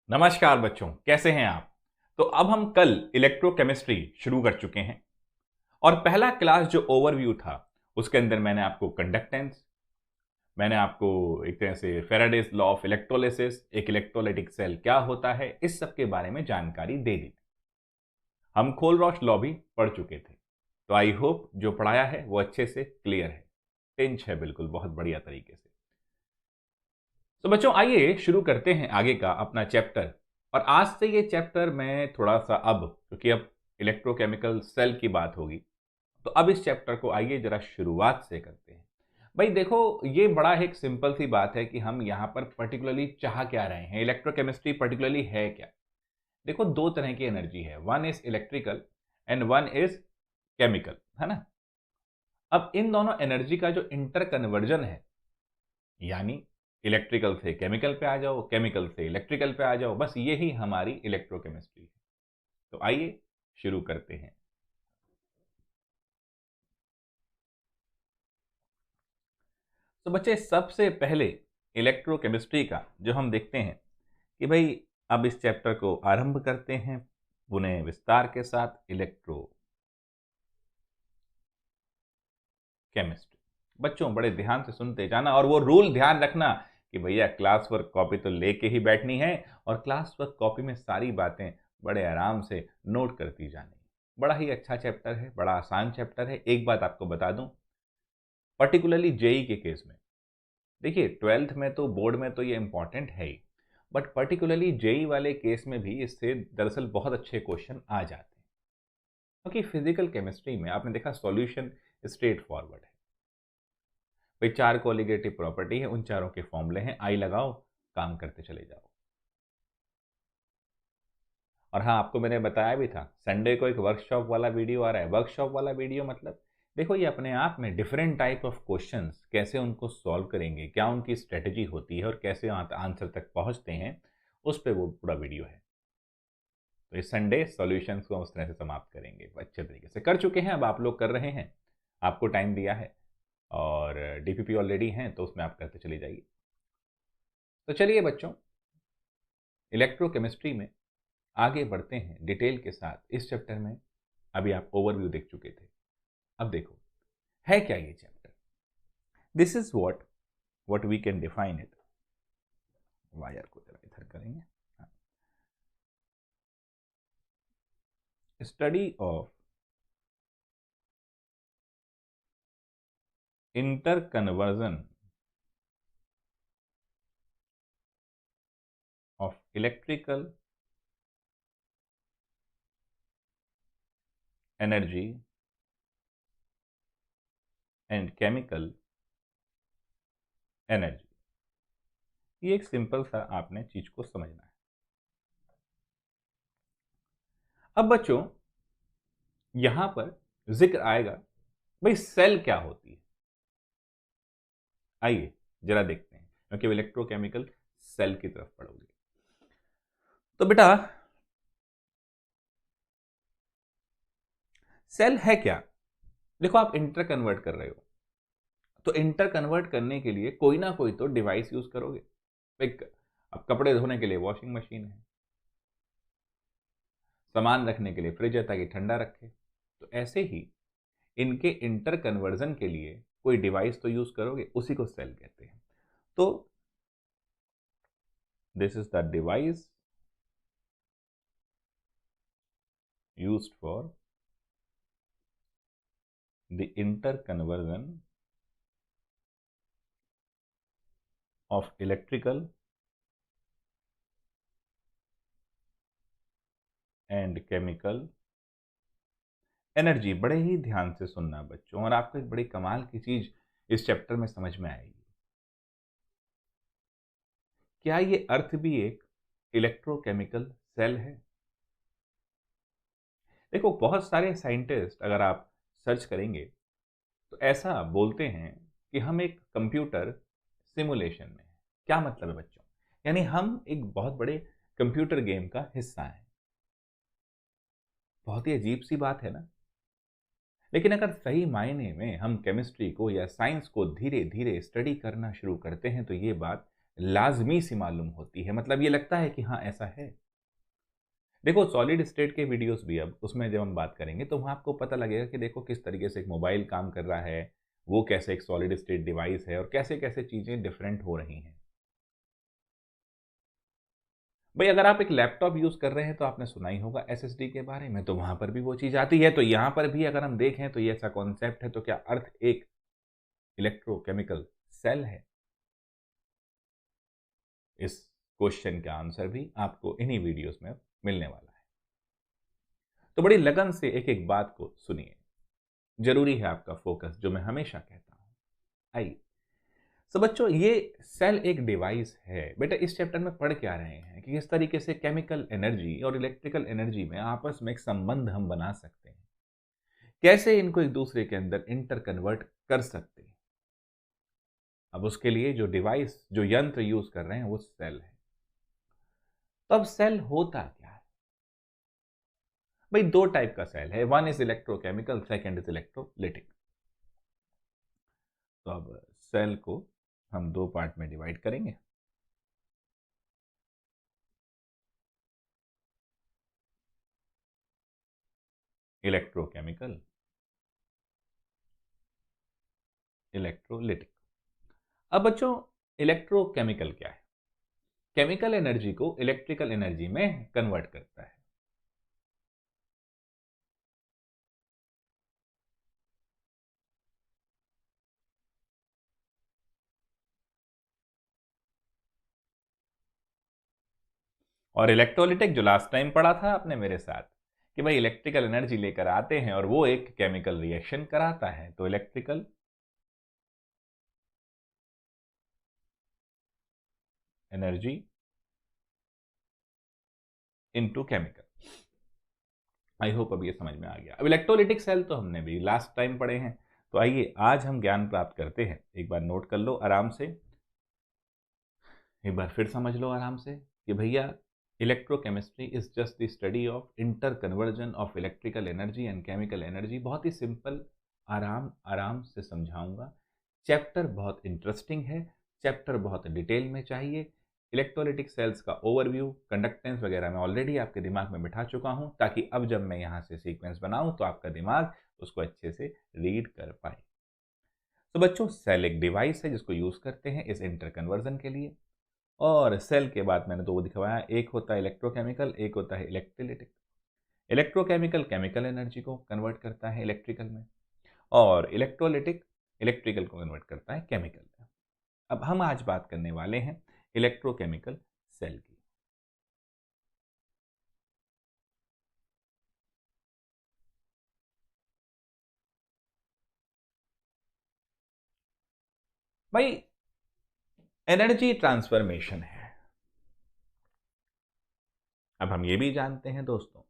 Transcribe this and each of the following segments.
नमस्कार बच्चों, कैसे हैं आप। तो अब हम कल इलेक्ट्रोकेमिस्ट्री शुरू कर चुके हैं और पहला क्लास जो ओवरव्यू था उसके अंदर मैंने आपको कंडक्टेंस, मैंने आपको एक तरह से फेराडेज लॉ ऑफ इलेक्ट्रोलिसिस, एक इलेक्ट्रोलाइटिक सेल क्या होता है, इस सब के बारे में जानकारी दे दी। हम खोलरॉच लॉ भी पढ़ चुके थे। तो आई होप जो पढ़ाया है वो अच्छे से क्लियर है, टिंच है बिल्कुल बहुत बढ़िया तरीके से। तो बच्चों आइए शुरू करते हैं आगे का अपना चैप्टर। और आज से ये चैप्टर मैं थोड़ा सा अब, क्योंकि अब इलेक्ट्रोकेमिकल सेल की बात होगी, तो अब इस चैप्टर को आइए जरा शुरुआत से करते हैं। भाई देखो, ये बड़ा एक सिंपल सी बात है कि हम यहाँ पर पर्टिकुलरली चाह क्या रहे हैं, इलेक्ट्रोकेमिस्ट्री पर्टिकुलरली है क्या। देखो, दो तरह की एनर्जी है, one is electrical and one is chemical, है ना। अब इन दोनों एनर्जी का जो इंटर कन्वर्जन है, यानी इलेक्ट्रिकल से केमिकल पे आ जाओ, केमिकल से इलेक्ट्रिकल पे आ जाओ, बस यही हमारी इलेक्ट्रोकेमिस्ट्री है। तो आइए शुरू करते हैं। तो बच्चे सबसे पहले इलेक्ट्रोकेमिस्ट्री का जो हम देखते हैं कि भाई अब इस चैप्टर को आरंभ करते हैं पुनः विस्तार के साथ, इलेक्ट्रो केमिस्ट्री। बच्चों बड़े ध्यान से सुनते जाना और वो रूल ध्यान रखना कि भैया क्लास वर्क कॉपी तो लेके ही बैठनी है और क्लास वर्क कॉपी में सारी बातें बड़े आराम से नोट करती जानी। बड़ा ही अच्छा चैप्टर है, बड़ा आसान चैप्टर है। एक बात आपको बता दूं, पर्टिकुलरली जेई के केस में, देखिए ट्वेल्थ में तो बोर्ड में तो ये इंपॉर्टेंट है ही, बट पर्टिकुलरली जेई वाले केस में भी इससे दरअसल बहुत अच्छे क्वेश्चन आ जाते हैं। क्योंकि फिजिकल केमिस्ट्री में आपने देखा सॉल्यूशन स्ट्रेट फॉरवर्ड है। भाई चार कोलिगेटिव प्रॉपर्टी है, उन चारों के फॉर्मूले हैं, आई लगाओ, काम करते चले जाओ। और हाँ, आपको मैंने बताया भी था संडे को एक वर्कशॉप वाला वीडियो आ रहा है। वर्कशॉप वाला वीडियो मतलब देखो, ये अपने आप में डिफरेंट टाइप ऑफ क्वेश्चंस कैसे उनको सॉल्व करेंगे, क्या उनकी स्ट्रेटजी होती है और कैसे आंसर तक पहुंचते हैं, उस पर वो पूरा वीडियो है। तो इस संडे सॉल्यूशंस को हम उस तरह से समाप्त करेंगे, अच्छे तरीके से कर चुके हैं, अब आप लोग कर रहे हैं, आपको टाइम दिया है और डीपीपी ऑलरेडी हैं तो उसमें आप करते चले जाइए। तो चलिए बच्चों, इलेक्ट्रोकेमिस्ट्री में आगे बढ़ते हैं डिटेल के साथ इस चैप्टर में। अभी आप ओवरव्यू देख चुके थे, अब देखो है क्या ये chapter. This is what we can define it. Wire को जरा इधर करेंगे। Study of interconversion of electrical energy and chemical energy. ये एक सिंपल सा आपने चीज को समझना है। अब बच्चों यहां पर जिक्र आएगा भाई सेल क्या होती है। आइए जरा देखते हैं, क्योंकि इलेक्ट्रोकेमिकल सेल की तरफ पढ़ोगे। तो बेटा सेल है क्या। देखो आप इंटर कन्वर्ट कर रहे हो, तो इंटर कन्वर्ट करने के लिए कोई ना कोई तो डिवाइस यूज करोगे। एक, अब कपड़े धोने के लिए वॉशिंग मशीन है, सामान रखने के लिए फ्रिज है ताकि ठंडा रखे। तो ऐसे ही इनके इंटर कन्वर्जन के लिए कोई डिवाइस तो यूज करोगे, उसी को सेल कहते हैं। तो this is the device used for the inter conversion of electrical and chemical energy. बड़े ही ध्यान से सुनना बच्चों, और आपको एक बड़ी कमाल की चीज इस चैप्टर में समझ में आएगी। क्या ये अर्थ भी एक इलेक्ट्रोकेमिकल सेल है। देखो बहुत सारे साइंटिस्ट अगर आप सर्च करेंगे तो ऐसा बोलते हैं कि हम एक कंप्यूटर सिमुलेशन में हैं। क्या मतलब है बच्चों, यानी हम एक बहुत बड़े कंप्यूटर गेम का हिस्सा हैं। बहुत ही अजीब सी बात है ना। लेकिन अगर सही मायने में हम केमिस्ट्री को या साइंस को धीरे धीरे स्टडी करना शुरू करते हैं तो ये बात लाजमी सी मालूम होती है, मतलब ये लगता है कि हाँ ऐसा है। देखो सॉलिड स्टेट के वीडियोस भी, अब उसमें जब हम बात करेंगे तो वहाँ आपको पता लगेगा कि देखो किस तरीके से एक मोबाइल काम कर रहा है, वो कैसे एक सॉलिड स्टेट डिवाइस है और कैसे कैसे चीज़ें डिफरेंट हो रही हैं। भाई अगर आप एक लैपटॉप यूज़ कर रहे हैं तो आपने सुना ही होगा एसएसडी के बारे में, तो वहाँ पर भी वो चीज़ आती है। तो यहाँ पर भी अगर हम देखें तो ये ऐसा कॉन्सेप्ट है, तो क्या अर्थ एक इलेक्ट्रोकेमिकल सेल है? इस क्वेश्चन का आंसर भी आपको इन्हीं वीडियोस में मिलने वाला है। तो बड़ी लगन से एक एक बात को सुनिए, जरूरी है आपका फोकस, जो मैं हमेशा कहता हूं। आइए। तो बच्चों ये सेल एक डिवाइस है। बेटा इस चैप्टर में पढ़ क्या रहे हैं कि किस तरीके से केमिकल एनर्जी और इलेक्ट्रिकल एनर्जी में आपस में एक संबंध हम बना सकते हैं, कैसे इनको एक दूसरे के अंदर इंटर कन्वर्ट कर सकते हैं। अब उसके लिए जो डिवाइस, जो यंत्र यूज कर रहे हैं वो सेल है। तो अब सेल होता क्या है? भाई दो टाइप का सेल है, one is electrochemical, second is electrolytic. तो अब सेल को हम दो पार्ट में डिवाइड करेंगे। Electrochemical, electrolytic. अब बच्चों इलेक्ट्रोकेमिकल क्या है? केमिकल एनर्जी को इलेक्ट्रिकल एनर्जी में कन्वर्ट करता है। और इलेक्ट्रोलिटिक जो लास्ट टाइम पढ़ा था आपने मेरे साथ, कि भाई इलेक्ट्रिकल एनर्जी लेकर आते हैं और वो एक केमिकल रिएक्शन कराता है। तो electrical energy into chemical. I hope अब ये समझ में आ गया। अब इलेक्ट्रोलिटिक सेल तो हमने भी लास्ट टाइम पढ़े हैं, तो आइए आज हम ज्ञान प्राप्त करते हैं। एक बार नोट कर लो आराम से, एक बार फिर समझ लो आराम से कि भैया electrochemistry is just the study of interconversion of electrical energy and chemical energy. बहुत ही सिंपल, आराम आराम से समझाऊंगा। चैप्टर बहुत इंटरेस्टिंग है, चैप्टर बहुत डिटेल में चाहिए। इलेक्ट्रोलिटिक सेल्स का ओवरव्यू, कंडक्टेंस वगैरह मैं ऑलरेडी आपके दिमाग में बिठा चुका हूं, ताकि अब जब मैं यहाँ से सीक्वेंस बनाऊं तो आपका दिमाग उसको अच्छे से रीड कर पाए। तो बच्चों सेल एक डिवाइस है जिसको यूज करते हैं इस इंटर कन्वर्जन के लिए। और सेल के बाद मैंने तो वो दिखवाया, एक होता है इलेक्ट्रोकेमिकल, एक होता है इलेक्ट्रोलिटिक। इलेक्ट्रोकेमिकल केमिकल एनर्जी को कन्वर्ट करता है इलेक्ट्रिकल में, और इलेक्ट्रोलिटिक इलेक्ट्रिकल को कन्वर्ट करता है केमिकल में। अब हम आज बात करने वाले हैं इलेक्ट्रोकेमिकल सेल की। भाई एनर्जी ट्रांसफॉर्मेशन है। अब हम ये भी जानते हैं दोस्तों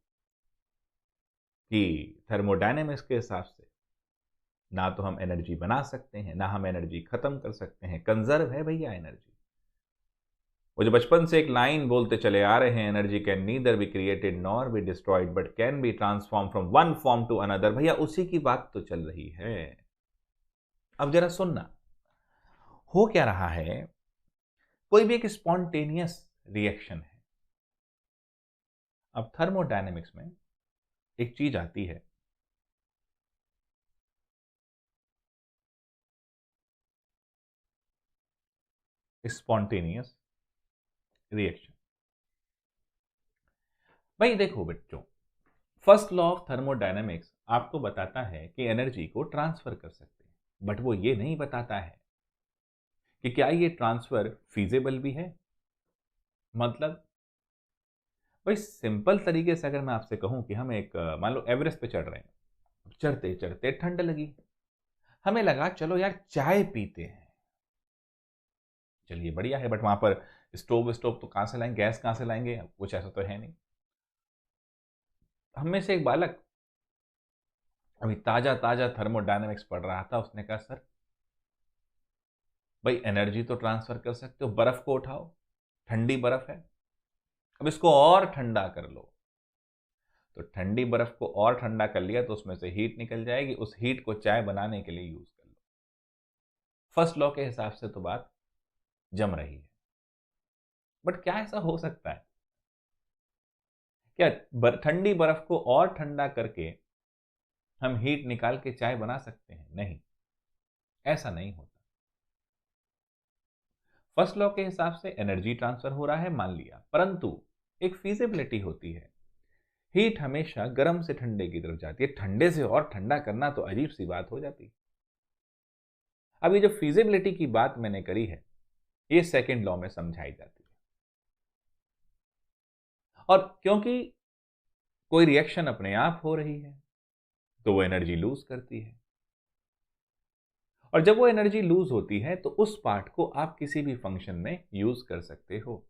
कि थर्मोडायनेमिक्स के हिसाब से ना तो हम एनर्जी बना सकते हैं, ना हम एनर्जी खत्म कर सकते हैं, कंजर्व है भैया एनर्जी। वो जो बचपन से एक लाइन बोलते चले आ रहे हैं, energy can neither be created nor be destroyed but can be transform from one form to another, भैया उसी की बात तो चल रही है। अब जरा सुनना, हो क्या रहा है, कोई भी एक स्पॉन्टेनियस रिएक्शन है। अब थर्मोडायनेमिक्स में एक चीज आती है, स्पॉन्टेनियस रिएक्शन। भाई देखो बच्चों, फर्स्ट लॉ ऑफ थर्मोडायनेमिक्स आपको बताता है कि एनर्जी को ट्रांसफर कर सकते हैं, बट वो ये नहीं बताता है कि क्या ये ट्रांसफर फीजेबल भी है। मतलब भाई सिंपल तरीके से अगर मैं आपसे कहूं कि हम एक मान लो एवरेस्ट पे चढ़ रहे हैं, चढ़ते चढ़ते ठंड लगी, हमें लगा चलो यार चाय पीते हैं। चलिए बढ़िया है, बट वहां पर स्टोव स्टोव तो कहां से लाएंगे, गैस कहां से लाएंगे, कुछ ऐसा तो है नहीं। हम में से एक बालक अभी ताजा ताजा थर्मोडायनेमिक्स पढ़ रहा था, उसने कहा सर भाई एनर्जी तो ट्रांसफर कर सकते हो, बर्फ को उठाओ, ठंडी बर्फ है, अब इसको और ठंडा कर लो। तो ठंडी बर्फ को और ठंडा कर लिया तो उसमें से हीट निकल जाएगी, उस हीट को चाय बनाने के लिए यूज कर लो। फर्स्ट लॉ के हिसाब से तो बात जम रही है। बट क्या ऐसा हो सकता है? क्या ठंडी बर्फ को और ठंडा करके हम हीट निकाल के चाय बना सकते हैं? नहीं, ऐसा नहीं होता। फर्स्ट लॉ के हिसाब से एनर्जी ट्रांसफर हो रहा है, मान लिया, परंतु एक फीजिबिलिटी होती है। हीट हमेशा गर्म से ठंडे की तरफ जाती है, ठंडे से और ठंडा करना तो अजीब सी बात हो जाती है। अब ये जो फीजिबिलिटी की बात मैंने करी है, ये सेकंड लॉ में समझाई जाती है। और क्योंकि कोई रिएक्शन अपने आप हो रही है तो वो एनर्जी लूज करती है, और जब वो एनर्जी लूज होती है तो उस पार्ट को आप किसी भी फंक्शन में यूज कर सकते हो।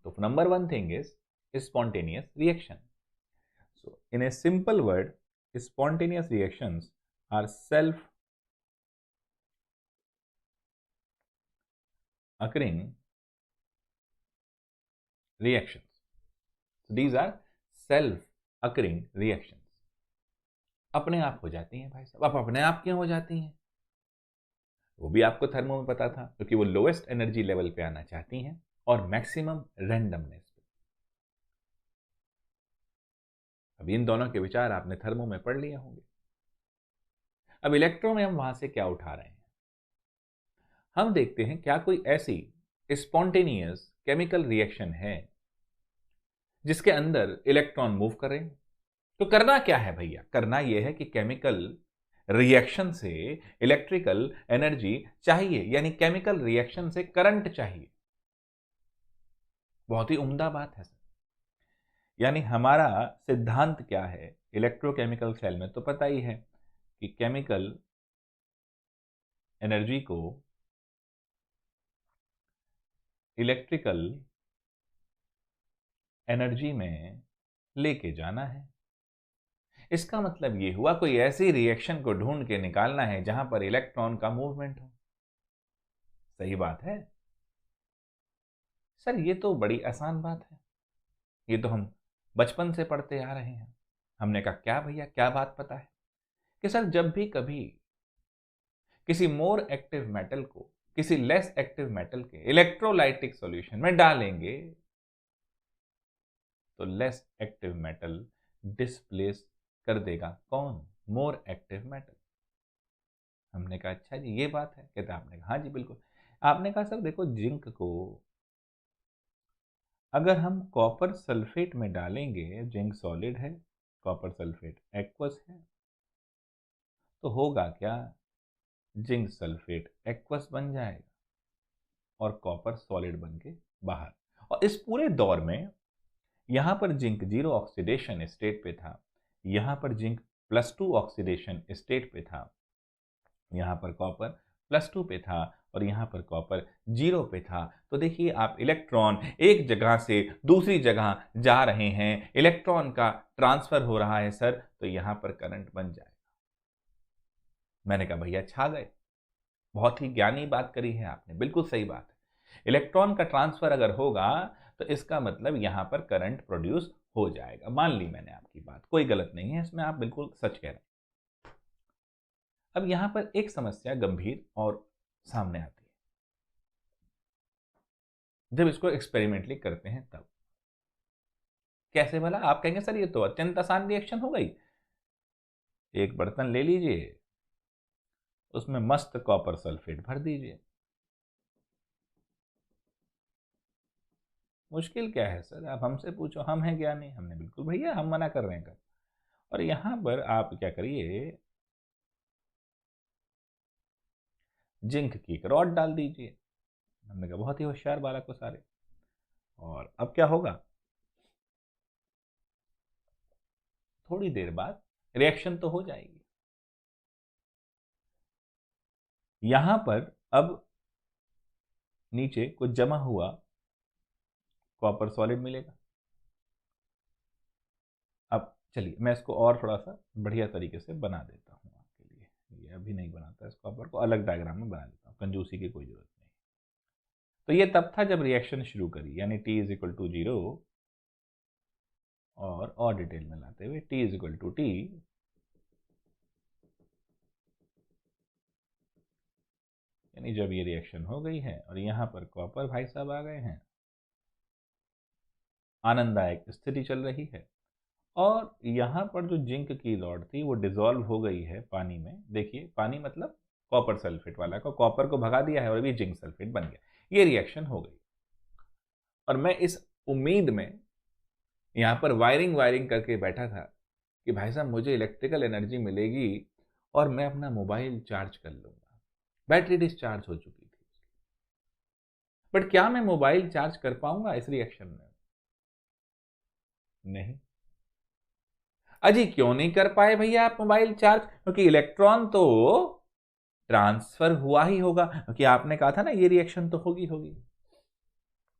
तो number one thing is spontaneous reaction. So in a simple word, spontaneous reactions are self occurring reactions. So these are self occurring reactions. अपने आप हो जाती हैं भाई साहब। अब अपने आप क्यों हो जाती हैं? वो भी आपको थर्मो में पता था, क्योंकि वो लोएस्ट एनर्जी लेवल पे आना चाहती हैं और मैक्सिमम रैंडमनेस पे। अब इन दोनों के विचार आपने थर्मो में पढ़ लिए होंगे। अब इलेक्ट्रो में हम वहां से क्या उठा रहे हैं? हम देखते हैं क्या कोई ऐसी स्पॉन्टेनियस केमिकल रिएक्शन है जिसके अंदर इलेक्ट्रॉन मूव कर रहे हैं। तो करना क्या है भैया? करना यह है कि केमिकल रिएक्शन से इलेक्ट्रिकल एनर्जी चाहिए, यानी केमिकल रिएक्शन से करंट चाहिए। बहुत ही उम्दा बात है सर। यानी हमारा सिद्धांत क्या है इलेक्ट्रोकेमिकल सेल में, तो पता ही है कि केमिकल एनर्जी को इलेक्ट्रिकल एनर्जी में लेके जाना है। इसका मतलब ये हुआ कोई ऐसी रिएक्शन को ढूंढ के निकालना है जहां पर इलेक्ट्रॉन का मूवमेंट हो। सही बात है सर, ये तो बड़ी आसान बात है, ये तो हम बचपन से पढ़ते आ रहे हैं। हमने कहा क्या भैया, क्या बात पता है कि सर जब भी कभी किसी मोर एक्टिव मेटल को किसी लेस एक्टिव मेटल के इलेक्ट्रोलाइटिक सॉल्यूशन में डालेंगे तो लेस एक्टिव मेटल डिस्प्लेस कर देगा कौन? More active metal. हमने कहा अच्छा जी ये बात है। कहते आपने कहा हाँ जी बिल्कुल। आपने कहा सर देखो, जिंक को अगर हम कॉपर सल्फेट में डालेंगे, जिंक सॉलिड है, कॉपर सल्फेट एक्वस है, तो होगा क्या? जिंक सल्फेट एक्वस बन जाएगा और कॉपर सॉलिड बन के बाहर। और इस पूरे दौर में यहां पर जिंक 0 ऑक्सीडेशन स्टेट पे था, यहां पर जिंक +2 ऑक्सीडेशन स्टेट पे था, यहाँ पर कॉपर +2 पे था और यहाँ पर कॉपर 0 पे था। तो देखिए आप, इलेक्ट्रॉन एक जगह से दूसरी जगह जा रहे हैं, इलेक्ट्रॉन का ट्रांसफर हो रहा है सर, तो यहाँ पर करंट बन जाएगा। मैंने कहा भैया छा गए, बहुत ही ज्ञानी बात करी है आपने, बिल्कुल सही बात है। इलेक्ट्रॉन का ट्रांसफर अगर होगा तो इसका मतलब यहाँ पर करंट प्रोड्यूस हो जाएगा। मान ली मैंने आपकी बात, कोई गलत नहीं है इसमें, आप बिल्कुल सच कह रहे हैं। अब यहां पर एक समस्या गंभीर और सामने आती है जब इसको एक्सपेरिमेंटली करते हैं तब। कैसे भला? आप कहेंगे सर ये तो अत्यंत आसान रिएक्शन हो गई। एक बर्तन ले लीजिए, उसमें मस्त कॉपर सल्फेट भर दीजिए। मुश्किल क्या है सर? आप हमसे पूछो, हम हैं ज्ञानी। हमने बिल्कुल भैया, हम मना कर रहे हैं कर। और यहां पर आप क्या करिए, जिंक की एक रॉड डाल दीजिए। हमने कहा बहुत ही होशियार बालक को सारे। और अब क्या होगा? थोड़ी देर बाद रिएक्शन तो हो जाएगी। यहां पर अब नीचे कुछ जमा हुआ कॉपर सॉलिड मिलेगा। अब चलिए मैं इसको और थोड़ा सा बढ़िया तरीके से बना देता हूँ आपके लिए। ये अभी नहीं बनाता, इस कॉपर को अलग डायग्राम में बना देता हूँ, कंजूसी की कोई जरूरत नहीं। तो ये तब था जब रिएक्शन शुरू करी, यानी T=0, और डिटेल में लाते हुए T=T यानी जब ये रिएक्शन हो गई है और यहां पर कॉपर भाई साहब आ गए हैं, आनंददायक स्थिति चल रही है, और यहाँ पर जो जिंक की रॉड थी वो डिसॉल्व हो गई है पानी में। देखिए पानी मतलब कॉपर सल्फेट वाला को, कॉपर को भगा दिया है और अभी जिंक सल्फेट बन गया। ये रिएक्शन हो गई और मैं इस उम्मीद में यहाँ पर वायरिंग वायरिंग करके बैठा था कि भाई साहब मुझे इलेक्ट्रिकल एनर्जी मिलेगी और मैं अपना मोबाइल चार्ज कर लूंगा। बैटरी डिस्चार्ज हो चुकी थी, बट क्या मैं मोबाइल चार्ज कर पाऊंगा इस रिएक्शन में? नहीं। अजी क्यों नहीं कर पाए भैया आप मोबाइल चार्ज? क्योंकि इलेक्ट्रॉन तो ट्रांसफर हुआ ही होगा, क्योंकि आपने कहा था ना ये रिएक्शन तो होगी होगी।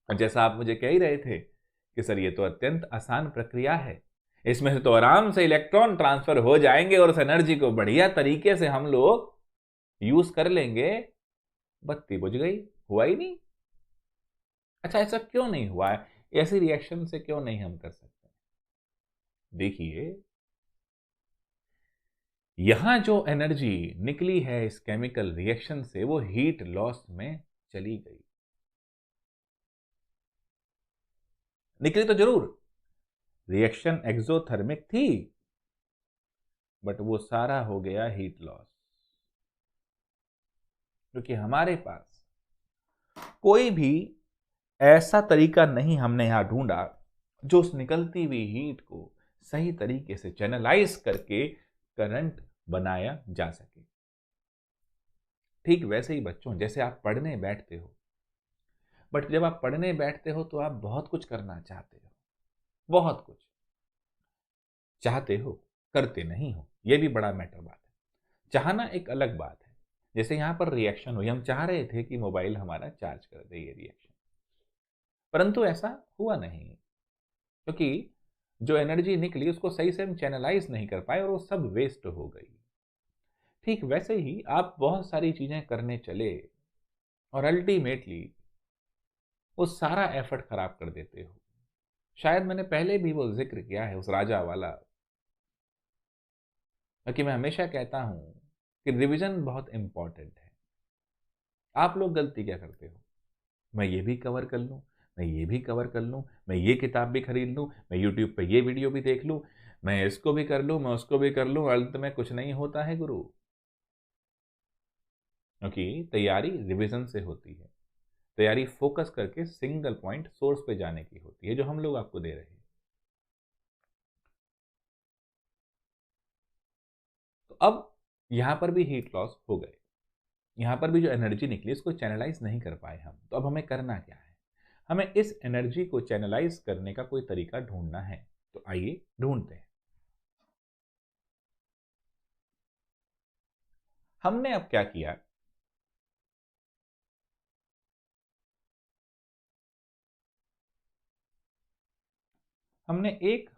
और जैसा आप मुझे कह ही रहे थे कि सर ये तो अत्यंत आसान प्रक्रिया है, इसमें से तो आराम से इलेक्ट्रॉन ट्रांसफर हो जाएंगे और उस एनर्जी को बढ़िया तरीके से हम लोग यूज कर लेंगे। बत्ती बुझ गई, हुआ ही नहीं। अच्छा ऐसा क्यों नहीं हुआ है? ऐसी रिएक्शन से क्यों नहीं हम कर सकते? देखिए यहां जो एनर्जी निकली है इस केमिकल रिएक्शन से वो हीट लॉस में चली गई। निकली तो जरूर, रिएक्शन एक्सोथर्मिक थी, बट वो सारा हो गया हीट लॉस। क्योंकि हमारे पास कोई भी ऐसा तरीका नहीं हमने यहां ढूंढा जो उस निकलती हुई हीट को सही तरीके से चैनलाइज करके करंट बनाया जा सके। ठीक वैसे ही बच्चों, जैसे आप पढ़ने बैठते हो, बट जब आप पढ़ने बैठते हो तो आप बहुत कुछ करना चाहते हो, बहुत कुछ चाहते हो, करते नहीं हो। यह भी बड़ा मैटर बात है। चाहना एक अलग बात है। जैसे यहां पर रिएक्शन हुई, हम चाह रहे थे कि मोबाइल हमारा चार्ज कर दे ये रिएक्शन, परंतु ऐसा हुआ नहीं, क्योंकि जो एनर्जी निकली उसको सही से हम चैनलाइज नहीं कर पाए और वो सब वेस्ट हो गई। ठीक वैसे ही आप बहुत सारी चीजें करने चले और अल्टीमेटली वो सारा एफर्ट खराब कर देते हो। शायद मैंने पहले भी वो जिक्र किया है उस राजा वाला, कि मैं हमेशा कहता हूं कि रिवीजन बहुत इंपॉर्टेंट है। आप लोग गलती क्या करते हो? मैं ये भी कवर कर लूं, मैं ये भी कवर कर लूं, मैं ये किताब भी खरीद लूं, मैं यूट्यूब पे ये वीडियो भी देख लूं, मैं इसको भी कर लूं, मैं उसको भी कर लूं, अंत में कुछ नहीं होता है गुरु। क्योंकि तैयारी रिवीजन से होती है, तैयारी फोकस करके सिंगल पॉइंट सोर्स पे जाने की होती है, जो हम लोग आपको दे रहे हैं। तो अब यहां पर भी हीट लॉस हो गए, यहां पर भी जो एनर्जी निकली इसको चैनलाइज नहीं कर पाए हम। तो अब हमें करना क्या है? हमें इस एनर्जी को चैनलाइज करने का कोई तरीका ढूंढना है। तो आइए ढूंढते हैं। हमने अब क्या किया, हमने एक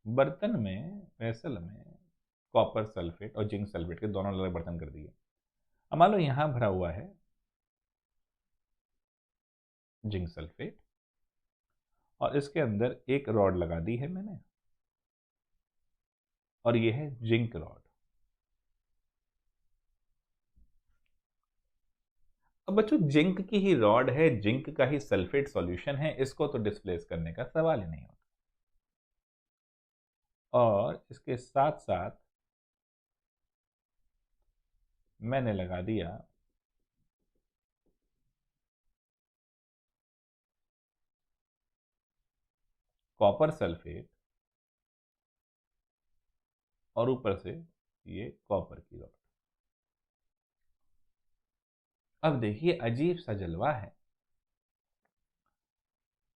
बर्तन में, वेसल में कॉपर सल्फेट और जिंक सल्फेट के दोनों अलग बर्तन कर दिए। अब मान लो यहां भरा हुआ है जिंक सल्फेट और इसके अंदर एक रॉड लगा दी है मैंने, और ये है जिंक रॉड। अब बच्चों जिंक की ही रॉड है, जिंक का ही सल्फेट सॉल्यूशन है, इसको तो डिस्प्लेस करने का सवाल ही नहीं होता। और इसके साथ साथ मैंने लगा दिया कॉपर सल्फेट और ऊपर से ये कॉपर की रॉड। अब देखिए अजीब सा जलवा है,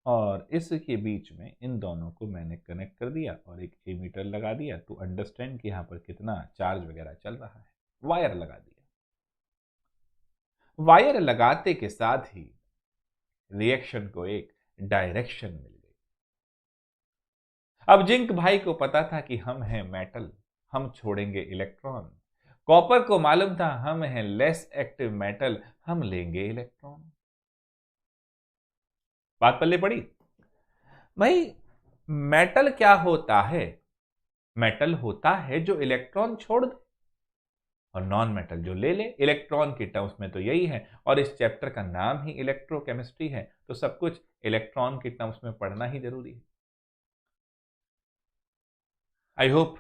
और इसके बीच में इन दोनों को मैंने कनेक्ट कर दिया और एक एमीटर लगा दिया टू अंडरस्टैंड कि यहाँ पर कितना चार्ज वगैरह चल रहा है। वायर लगा दिया। वायर लगाते के साथ ही रिएक्शन को एक डायरेक्शन मिल गई। अब जिंक भाई को पता था कि हम हैं मेटल, हम छोड़ेंगे इलेक्ट्रॉन। कॉपर को मालूम था हम हैं लेस एक्टिव मेटल, हम लेंगे इलेक्ट्रॉन। बात पल्ले पड़ी भाई। मेटल क्या होता है? मेटल होता है जो इलेक्ट्रॉन छोड़ दे। और नॉन मेटल जो ले ले, इलेक्ट्रॉन की टर्म्स में तो यही है, और इस चैप्टर का नाम ही इलेक्ट्रोकेमिस्ट्री है, तो सब कुछ इलेक्ट्रॉन की टर्म्स में पढ़ना ही जरूरी है। I hope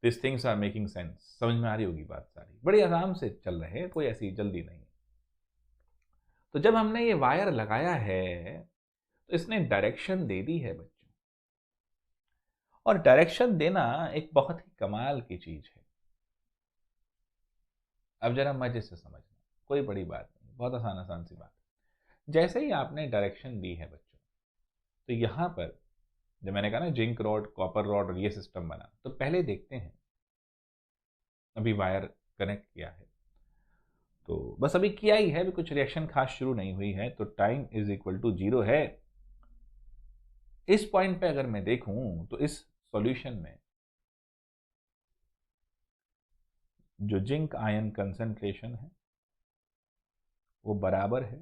this things are making sense. समझ में आ रही होगी बात सारी, बड़ी आराम से चल रहे हैं, कोई ऐसी जल्दी नहीं। तो जब हमने ये वायर लगाया है तो इसने डायरेक्शन दे दी है बच्चों, और डायरेक्शन देना एक बहुत ही कमाल की चीज है। अब जरा मजे से समझना, कोई बड़ी बात नहीं, बहुत आसान आसान सी बात है। जैसे ही आपने डायरेक्शन दी है बच्चों, तो यहां पर जब मैंने कहा ना जिंक रॉड, कॉपर रॉड और ये सिस्टम बना, तो पहले देखते हैं। अभी वायर कनेक्ट किया है, तो बस अभी किया ही है, अभी कुछ रिएक्शन खास शुरू नहीं हुई है, तो टाइम इज इक्वल टू 0 है। इस पॉइंट पे अगर मैं देखूं तो इस सॉल्यूशन में जो जिंक आयन कंसंट्रेशन है वो बराबर है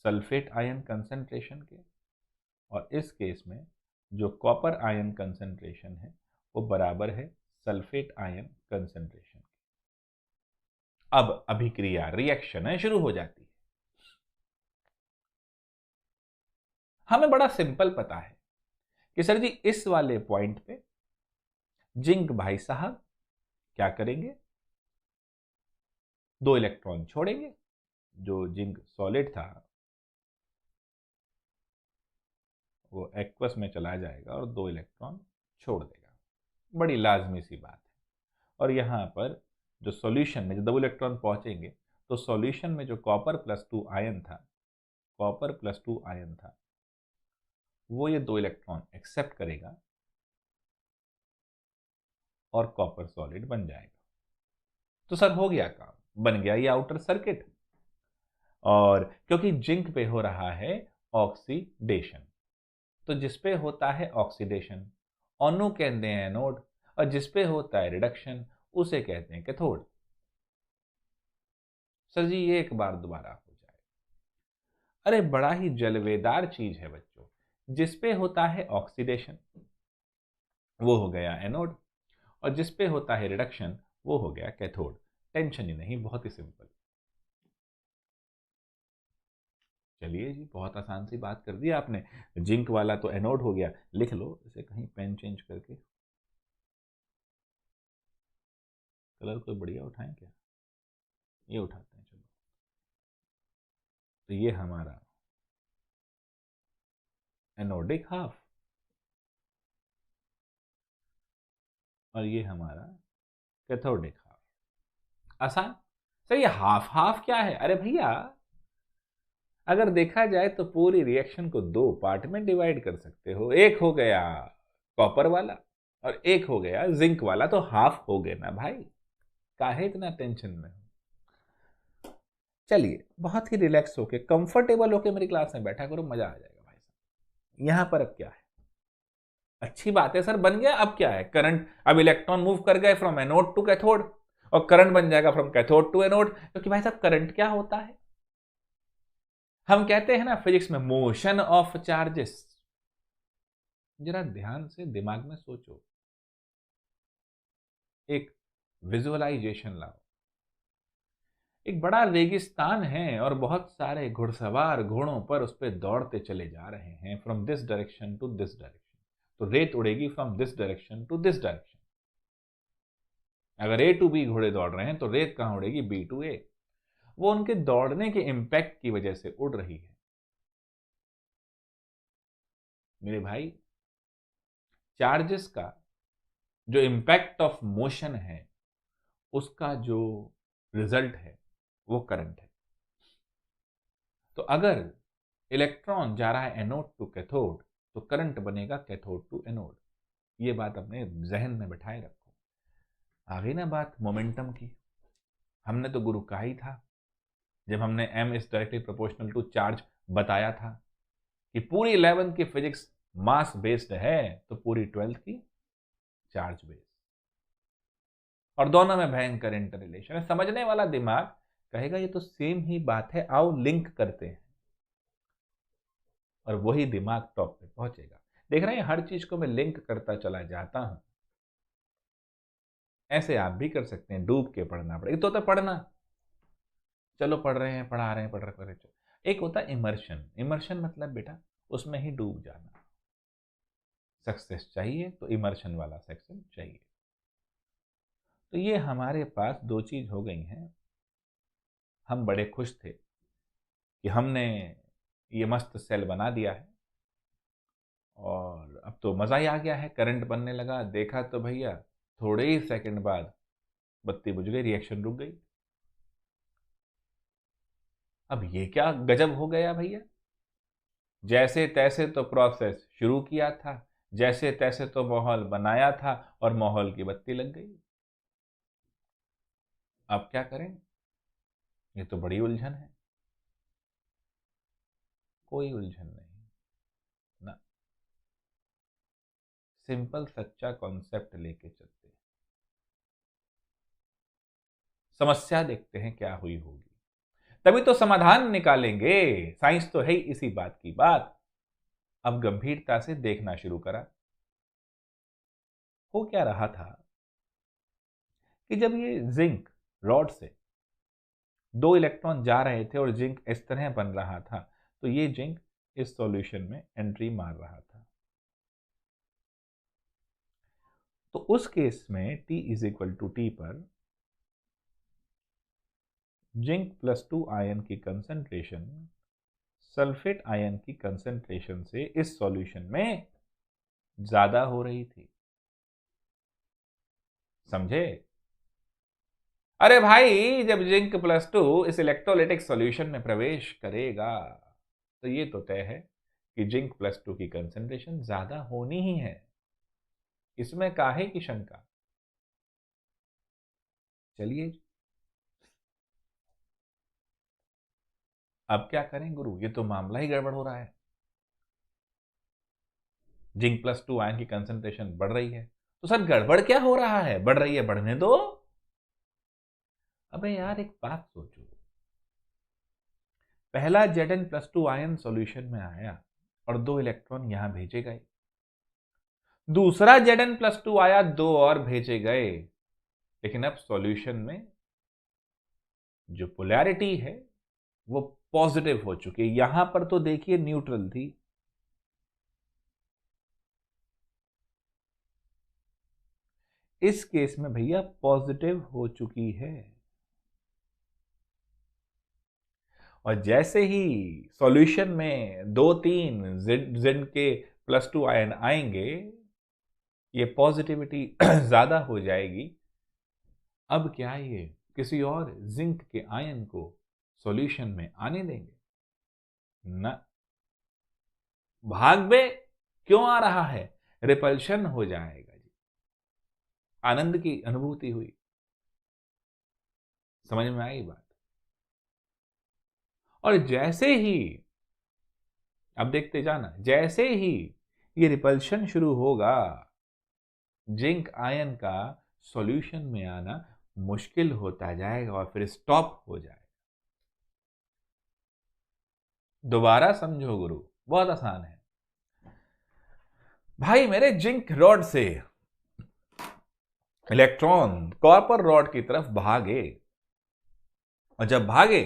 सल्फेट आयन कंसंट्रेशन के, और इस केस में जो कॉपर आयन कंसंट्रेशन है वो बराबर है सल्फेट आयन कंसंट्रेशन के। अब अभिक्रिया रिएक्शन है शुरू हो जाती है। हमें बड़ा सिंपल पता है कि सर जी इस वाले पॉइंट पे जिंक भाई साहब क्या करेंगे, 2 इलेक्ट्रॉन छोड़ेंगे। जो जिंक सॉलिड था वो एक्वस में चला जाएगा और 2 इलेक्ट्रॉन छोड़ देगा, बड़ी लाजमी सी बात है। और यहाँ पर जो सॉल्यूशन में जो 2 इलेक्ट्रॉन पहुंचेंगे, तो सॉल्यूशन में जो कॉपर प्लस 2 आयन था, कॉपर प्लस 2 आयन था, वो ये 2 इलेक्ट्रॉन एक्सेप्ट करेगा और कॉपर सॉलिड बन जाएगा। तो सर हो गया काम, बन गया ये आउटर सर्किट। और क्योंकि जिंक पे हो रहा है ऑक्सीडेशन, तो जिस पे होता है ऑक्सीडेशन ओनू कहते हैं एनोड, और जिस पे होता है रिडक्शन उसे कहते हैं कैथोड। सर जी ये एक बार दोबारा हो जाए, अरे बड़ा ही जलवेदार चीज है बच्चों। जिस पे होता है ऑक्सीडेशन वो हो गया एनोड, और जिस पे होता है रिडक्शन वो हो गया कैथोड। टेंशन ही नहीं, बहुत ही सिंपल। चलिए जी, बहुत आसान सी बात कर दी आपने। जिंक वाला तो एनोड हो गया, लिख लो इसे कहीं पेन चेंज करके, कलर कोई बढ़िया उठाएं क्या, ये उठाते हैं चलो। तो ये हमारा एनोडिक हाफ, और ये हमारा कैथोडिक हाफ। आसान। सर ये हाफ हाफ क्या है? अरे भैया अगर देखा जाए तो पूरी रिएक्शन को 2 पार्ट में डिवाइड कर सकते हो, एक हो गया कॉपर वाला और एक हो गया जिंक वाला, तो हाफ हो गए ना भाई, काहे इतना टेंशन में हो। चलिए बहुत ही रिलैक्स होके कंफर्टेबल होके मेरी क्लास में बैठा करो, मजा आ जाएगा भाई साहब। यहां पर अब क्या है, अच्छी बात है सर बन गया, अब क्या है करंट, अब इलेक्ट्रॉन मूव कर गए फ्रॉम एनोड टू कैथोड, और करंट बन जाएगा फ्रॉम कैथोड टू एनोड। क्योंकि भाई साहब करंट क्या होता है, हम कहते हैं ना फिजिक्स में मोशन ऑफ चार्जेस। जरा ध्यान से दिमाग में सोचो, एक विजुअलाइजेशन लाओ। एक बड़ा रेगिस्तान है और बहुत सारे घुड़सवार घोड़ों पर उस पर दौड़ते चले जा रहे हैं from this direction to this direction. तो रेत उड़ेगी from this direction to this direction. अगर ए टू बी घोड़े दौड़ रहे हैं तो रेत कहां उड़ेगी, बी टू ए। वो उनके दौड़ने के इंपैक्ट की वजह से उड़ रही है मेरे भाई। चार्जेस का जो इंपैक्ट ऑफ मोशन है उसका जो रिजल्ट है वो करंट है। तो अगर इलेक्ट्रॉन जा रहा है एनोड टू कैथोड तो करंट बनेगा कैथोड टू एनोड। ये बात अपने जहन में बैठाए रखो। आ गई ना बात मोमेंटम की, हमने तो गुरु कहा ही था जब हमने m is directly proportional to charge बताया था कि पूरी 11th की फिजिक्स मास बेस्ड है तो पूरी 12th की चार्ज बेस्ड, और दोनों में भयंकर इंटर रिलेशन है। समझने वाला दिमाग कहेगा ये तो सेम ही बात है, आओ लिंक करते हैं, और वही दिमाग टॉप पे पहुंचेगा। देख रहे हैं हर चीज को मैं लिंक करता चला जाता हूं। ऐसे आप भी कर सकते हैं, डूब के पढ़ना पड़ेगा। तो होता है पढ़ना, चलो पढ़ रहे हैं, पढ़ा रहे हैं, पढ़ रहे हैं। एक होता है इमर्शन। इमर्शन मतलब बेटा उसमें ही डूब जाना। सक्सेस चाहिए तो इमर्शन वाला सेक्शन चाहिए। तो ये हमारे पास दो चीज हो गई हैं। हम बड़े खुश थे कि हमने ये मस्त सेल बना दिया है और अब तो मज़ा ही आ गया है। करंट बनने लगा, देखा तो भैया थोड़े ही सेकंड बाद बत्ती बुझ गई, रिएक्शन रुक गई। अब ये क्या गजब हो गया भैया। जैसे तैसे तो प्रोसेस शुरू किया था, जैसे तैसे तो माहौल बनाया था और माहौल की बत्ती लग गई। अब क्या करें? ये तो बड़ी उलझन है। कोई उलझन नहीं ना, सिंपल सच्चा कॉन्सेप्ट लेके चलते हैं। समस्या देखते हैं क्या हुई होगी, तभी तो समाधान निकालेंगे। साइंस तो है ही इसी बात की बात। अब गंभीरता से देखना शुरू करा। हो क्या रहा था कि जब ये जिंक रॉड से दो इलेक्ट्रॉन जा रहे थे और जिंक इस तरह बन रहा था, तो ये जिंक इस सॉल्यूशन में एंट्री मार रहा था। तो उस केस में T is equal to T पर जिंक प्लस 2 आयन की कंसंट्रेशन सल्फेट आयन की कंसंट्रेशन से इस सॉल्यूशन में ज्यादा हो रही थी। समझे? अरे भाई, जब जिंक प्लस 2 इस इलेक्ट्रोलाइटिक सॉल्यूशन में प्रवेश करेगा तो ये तो तय है कि जिंक प्लस 2 की कंसंट्रेशन ज्यादा होनी ही है। इसमें काहे की शंका। चलिए, अब क्या करें गुरु, ये तो मामला ही गड़बड़ हो रहा है। जिंक प्लस 2 आयन की कंसंट्रेशन बढ़ रही है, तो सर गड़बड़ क्या हो रहा है? बढ़ रही है, बढ़ने दो। अबे यार एक बात सोचो, पहला Zn प्लस 2 आयन सॉल्यूशन में आया और दो इलेक्ट्रॉन यहां भेजे गए। दूसरा Zn प्लस 2 आया, दो और भेजे गए। लेकिन अब सॉल्यूशन में जो पोलैरिटी है वो पॉजिटिव हो चुकी है। यहां पर तो देखिए न्यूट्रल थी। इस केस में भैया पॉजिटिव हो चुकी है। और जैसे ही सॉल्यूशन में दो तीन जिंक के प्लस 2 आयन आएंगे, ये पॉजिटिविटी ज्यादा हो जाएगी। अब क्या ये किसी और जिंक के आयन को सॉल्यूशन में आने देंगे? ना, भाग बे। क्यों आ रहा है? रिपल्शन हो जाएगा जी। आनंद की अनुभूति हुई। समझ में आई बात? और जैसे ही, अब देखते जाना, जैसे ही ये रिपल्शन शुरू होगा, जिंक आयन का सॉल्यूशन में आना मुश्किल होता जाएगा और फिर स्टॉप हो जाएगा। दोबारा समझो गुरु, बहुत आसान है। भाई मेरे जिंक रॉड से इलेक्ट्रॉन कॉपर रॉड की तरफ भागे, और जब भागे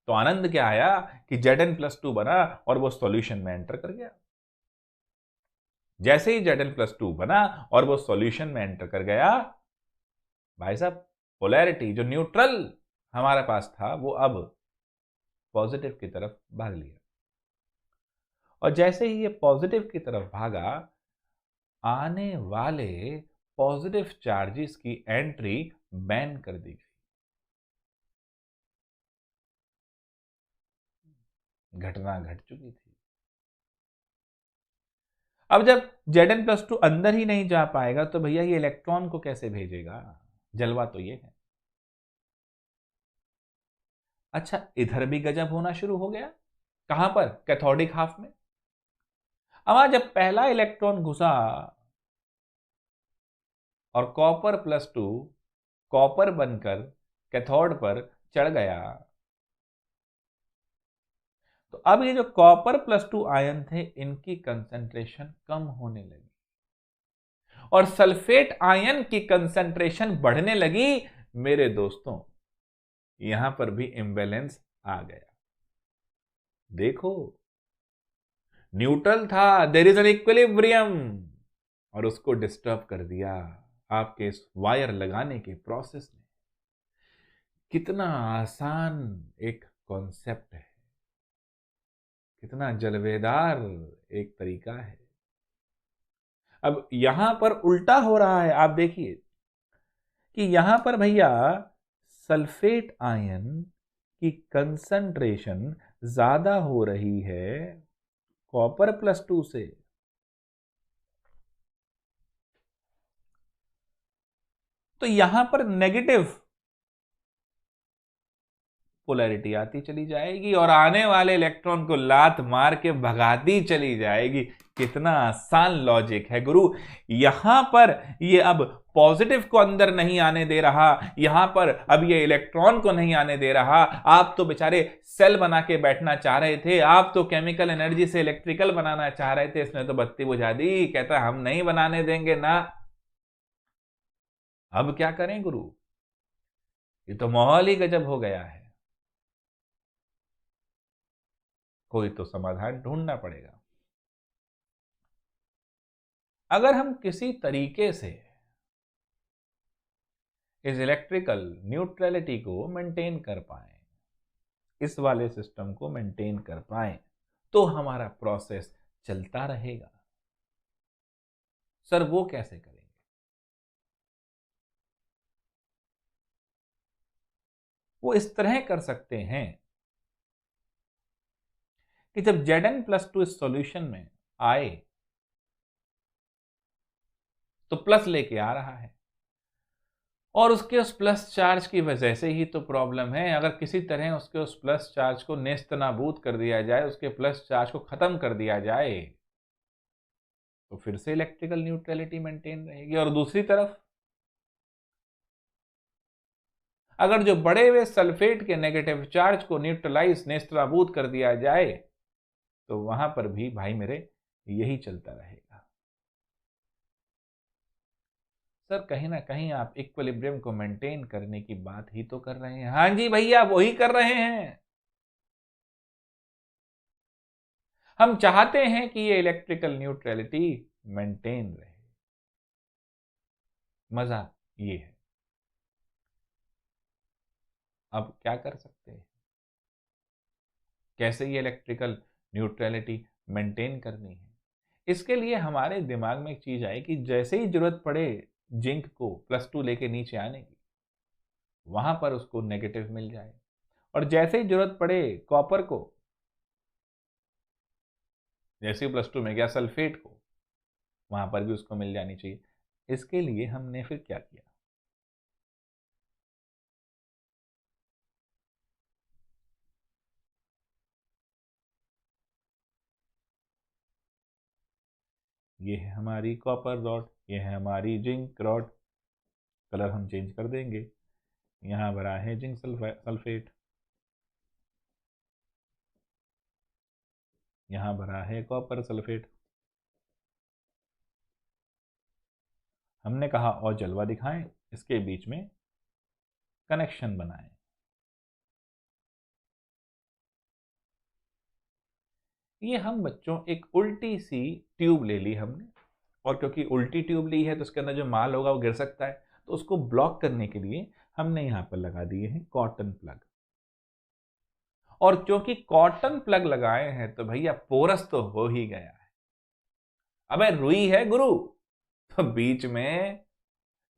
तो आनंद क्या आया कि Zn प्लस 2 बना और वो सॉल्यूशन में एंटर कर गया। जैसे ही Zn प्लस 2 बना और वो सॉल्यूशन में एंटर कर गया, भाई साहब पोलैरिटी जो न्यूट्रल हमारे पास था वो अब पॉजिटिव की तरफ भाग लिया। और जैसे ही ये पॉजिटिव की तरफ भागा, आने वाले पॉजिटिव चार्जेस की एंट्री बैन कर दी गई। घटना घट चुकी थी। अब जब Zn प्लस 2 अंदर ही नहीं जा पाएगा तो भैया ये इलेक्ट्रॉन को कैसे भेजेगा? जलवा तो ये है। अच्छा, इधर भी गजब होना शुरू हो गया। कहां पर? कैथोडिक हाफ में। अब जब पहला इलेक्ट्रॉन घुसा और कॉपर प्लस 2 कॉपर बनकर कैथोड पर चढ़ गया, तो अब ये जो कॉपर प्लस 2 आयन थे इनकी कंसंट्रेशन कम होने लगी। और सल्फेट आयन की कंसंट्रेशन बढ़ने लगी। मेरे दोस्तों, यहां पर भी इंबैलेंस आ गया। देखो, न्यूट्रल था, देयर इज एन इक्विलिब्रियम, और उसको डिस्टर्ब कर दिया आपके इस वायर लगाने के प्रोसेस ने। कितना आसान एक कॉन्सेप्ट है, कितना जलवेदार एक तरीका है। अब यहां पर उल्टा हो रहा है। आप देखिए कि यहां पर भैया सल्फेट आयन की कंसंट्रेशन ज्यादा हो रही है कॉपर +2 से। तो यहां पर नेगेटिव पोलैरिटी आती चली जाएगी और आने वाले इलेक्ट्रॉन को लात मार के भगाती चली जाएगी। कितना आसान लॉजिक है गुरु। यहां पर ये अब पॉजिटिव को अंदर नहीं आने दे रहा, यहां पर अब ये इलेक्ट्रॉन को नहीं आने दे रहा। आप तो बेचारे सेल बना के बैठना चाह रहे थे, आप तो केमिकल एनर्जी से इलेक्ट्रिकल बनाना चाह रहे थे, इसने तो बत्ती बुझा दी। कहता हम नहीं बनाने देंगे ना। अब क्या करें गुरु, ये तो माहौल ही गजब हो गया है। कोई तो समाधान ढूंढना पड़ेगा। अगर हम किसी तरीके से इस इलेक्ट्रिकल न्यूट्रलिटी को मेंटेन कर पाए, इस वाले सिस्टम को मेंटेन कर पाए, तो हमारा प्रोसेस चलता रहेगा। सर वो कैसे करेंगे? वो इस तरह कर सकते हैं कि जब Zn+2 इस सॉल्यूशन में आए तो प्लस लेके आ रहा है, और उसके उस प्लस चार्ज की वजह से ही तो प्रॉब्लम है। अगर किसी तरह उसके उस प्लस चार्ज को नेस्तनाबूद कर दिया जाए, उसके प्लस चार्ज को खत्म कर दिया जाए, तो फिर से इलेक्ट्रिकल न्यूट्रलिटी मेंटेन रहेगी। और दूसरी तरफ अगर जो बड़े हुए सल्फेट के नेगेटिव चार्ज को न्यूट्रलाइज नेस्तनाबूद कर दिया जाए, तो वहां पर भी भाई मेरे यही चलता रहेगा। सर कहीं ना कहीं आप इक्विलिब्रियम को मेंटेन करने की बात ही तो कर रहे हैं। हाँ जी भैया, वही कर रहे हैं। हम चाहते हैं कि ये इलेक्ट्रिकल न्यूट्रलिटी मेंटेन रहे। मजा ये है। अब क्या कर सकते हैं, कैसे ये इलेक्ट्रिकल न्यूट्रलिटी मेंटेन करनी है? इसके लिए हमारे दिमाग में एक चीज आई कि जैसे ही जरूरत पड़े जिंक को +2 लेके नीचे आने की, वहां पर उसको नेगेटिव मिल जाए, और जैसे ही जरूरत पड़े कॉपर को, जैसे ही +2 में गया सल्फेट को, वहां पर भी उसको मिल जानी चाहिए। इसके लिए हमने फिर क्या किया, ये है हमारी कॉपर रॉड, ये है हमारी जिंक रॉड। कलर हम चेंज कर देंगे। यहां भरा है जिंक सल्फेट, यहां भरा है कॉपर सल्फेट। हमने कहा और जलवा दिखाएं, इसके बीच में कनेक्शन बनाएं। ये हम बच्चों एक उल्टी सी ट्यूब ले ली हमने, और क्योंकि उल्टी ट्यूब ली है तो उसके अंदर जो माल होगा वो गिर सकता है, तो उसको ब्लॉक करने के लिए हमने यहां पर लगा दिए हैं कॉटन प्लग। और क्योंकि कॉटन प्लग लगाए हैं तो भैया पोरस तो हो ही गया है। अबे रुई है गुरु, तो बीच में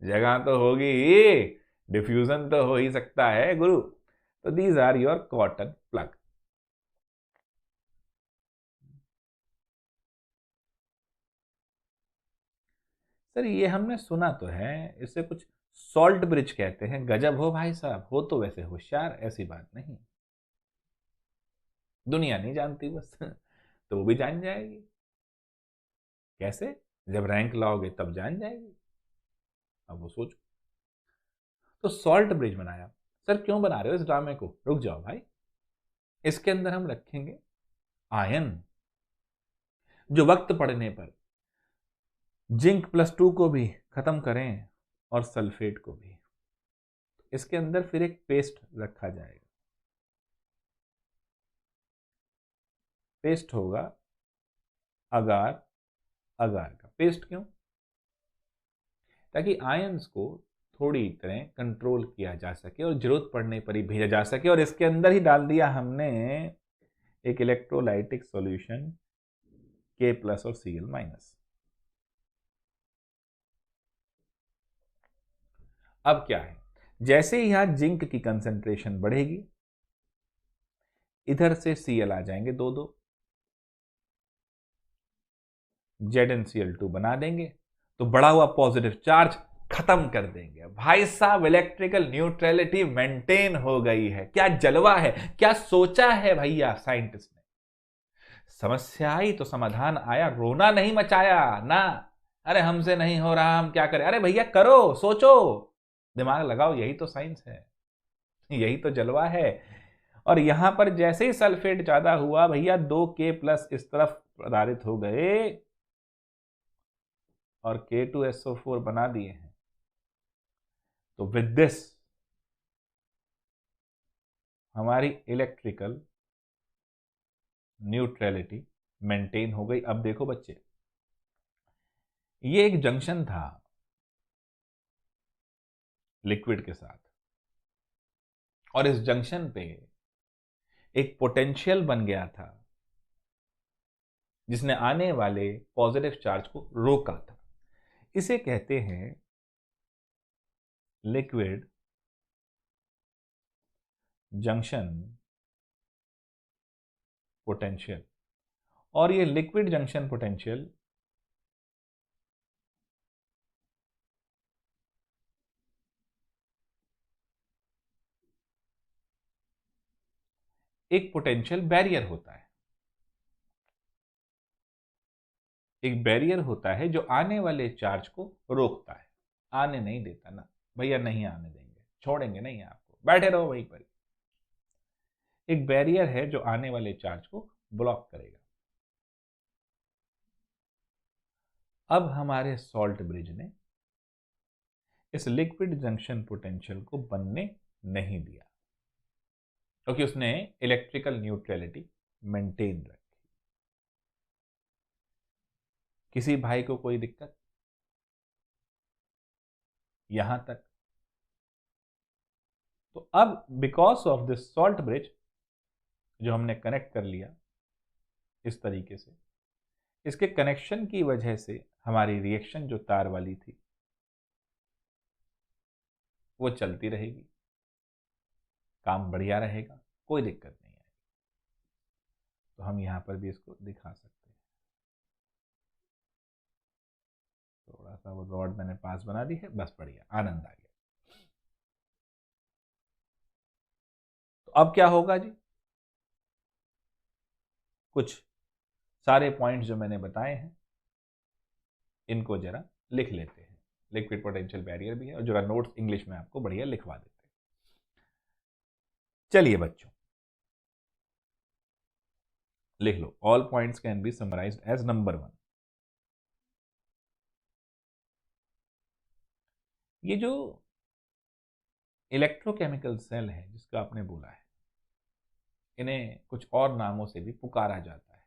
जगह तो होगी ही, डिफ्यूजन तो हो ही सकता है गुरु। तो these are your cotton plug. Sir ये हमने सुना तो है, इसे कुछ सॉल्ट ब्रिज कहते हैं। गजब हो भाई साहब, हो तो वैसे होशियार, ऐसी बात नहीं। दुनिया नहीं जानती बस तो वो भी जान जाएगी। कैसे? जब रैंक लाओगे तब जान जाएगी। अब वो सोचो। तो सॉल्ट ब्रिज बनाया। सर क्यों बना रहे हो इस ड्रामे को? रुक जाओ भाई। इसके अंदर हम रखेंगे आयन, जो वक्त पड़ने पर जिंक+2 को भी खत्म करें और सल्फेट को भी, इसके अंदर फिर एक पेस्ट रखा जाएगा। पेस्ट होगा अगार अगार का। पेस्ट क्यों? ताकि आयंस को थोड़ी तरह कंट्रोल किया जा सके और जरूरत पड़ने पर ही भेजा जा सके। और इसके अंदर ही डाल दिया हमने एक इलेक्ट्रोलाइटिक सॉल्यूशन K+ और Cl-। अब क्या है, जैसे ही यहां जिंक की कंसेंट्रेशन बढ़ेगी, इधर से Cl आ जाएंगे दो दो, ZnCl2 बना देंगे, तो बढ़ा हुआ पॉजिटिव चार्ज खत्म कर देंगे। भाई साहब, इलेक्ट्रिकल न्यूट्रलिटी मेंटेन हो गई है। क्या जलवा है, क्या सोचा है भैया साइंटिस्ट ने। समस्या आई तो समाधान आया, रोना नहीं मचाया ना। अरे हमसे नहीं हो रहा, हम क्या करें। अरे भैया करो, सोचो, दिमाग लगाओ, यही तो साइंस है, यही तो जलवा है। और यहां पर जैसे ही सल्फेट ज्यादा हुआ भैया, 2K+ इस तरफ प्रदारित हो गए और K2SO4 बना दिए हैं। तो विद दिस हमारी इलेक्ट्रिकल न्यूट्रलिटी मेंटेन हो गई। अब देखो बच्चे, ये एक जंक्शन था लिक्विड के साथ, और इस जंक्शन पे एक पोटेंशियल बन गया था जिसने आने वाले पॉजिटिव चार्ज को रोका था। इसे कहते हैं लिक्विड जंक्शन पोटेंशियल। और ये लिक्विड जंक्शन पोटेंशियल एक पोटेंशियल बैरियर होता है। एक बैरियर होता है जो आने वाले चार्ज को रोकता है, आने नहीं देता ना भैया, नहीं आने देंगे, छोड़ेंगे नहीं आपको, बैठे रहो वहीं पर। एक बैरियर है जो आने वाले चार्ज को ब्लॉक करेगा। अब हमारे सॉल्ट ब्रिज ने इस लिक्विड जंक्शन पोटेंशियल को बनने नहीं दिया, क्योंकि उसने इलेक्ट्रिकल न्यूट्रलिटी मेंटेन रखी। किसी भाई को कोई दिक्कत यहां तक? तो अब because of this salt bridge जो हमने कनेक्ट कर लिया इस तरीके से, इसके कनेक्शन की वजह से हमारी रिएक्शन जो तार वाली थी वो चलती रहेगी, काम बढ़िया रहेगा, कोई दिक्कत नहीं आएगी। तो हम यहां पर भी इसको दिखा सकते हैं। थोड़ा सा वो रॉड मैंने पास बना दी है, बस बढ़िया, आनंद आ गया। तो अब क्या होगा जी, कुछ सारे पॉइंट्स जो मैंने बताए हैं इनको जरा लिख लेते हैं। लिक्विड पोटेंशियल बैरियर भी है, और जरा नोट्स इंग्लिश में आपको बढ़िया लिखवा देते हैं। चलिए बच्चों, लिख लो, all points can be summarised as number 1। ये जो इलेक्ट्रोकेमिकल सेल है जिसका आपने बोला है, इन्हें कुछ और नामों से भी पुकारा जाता है।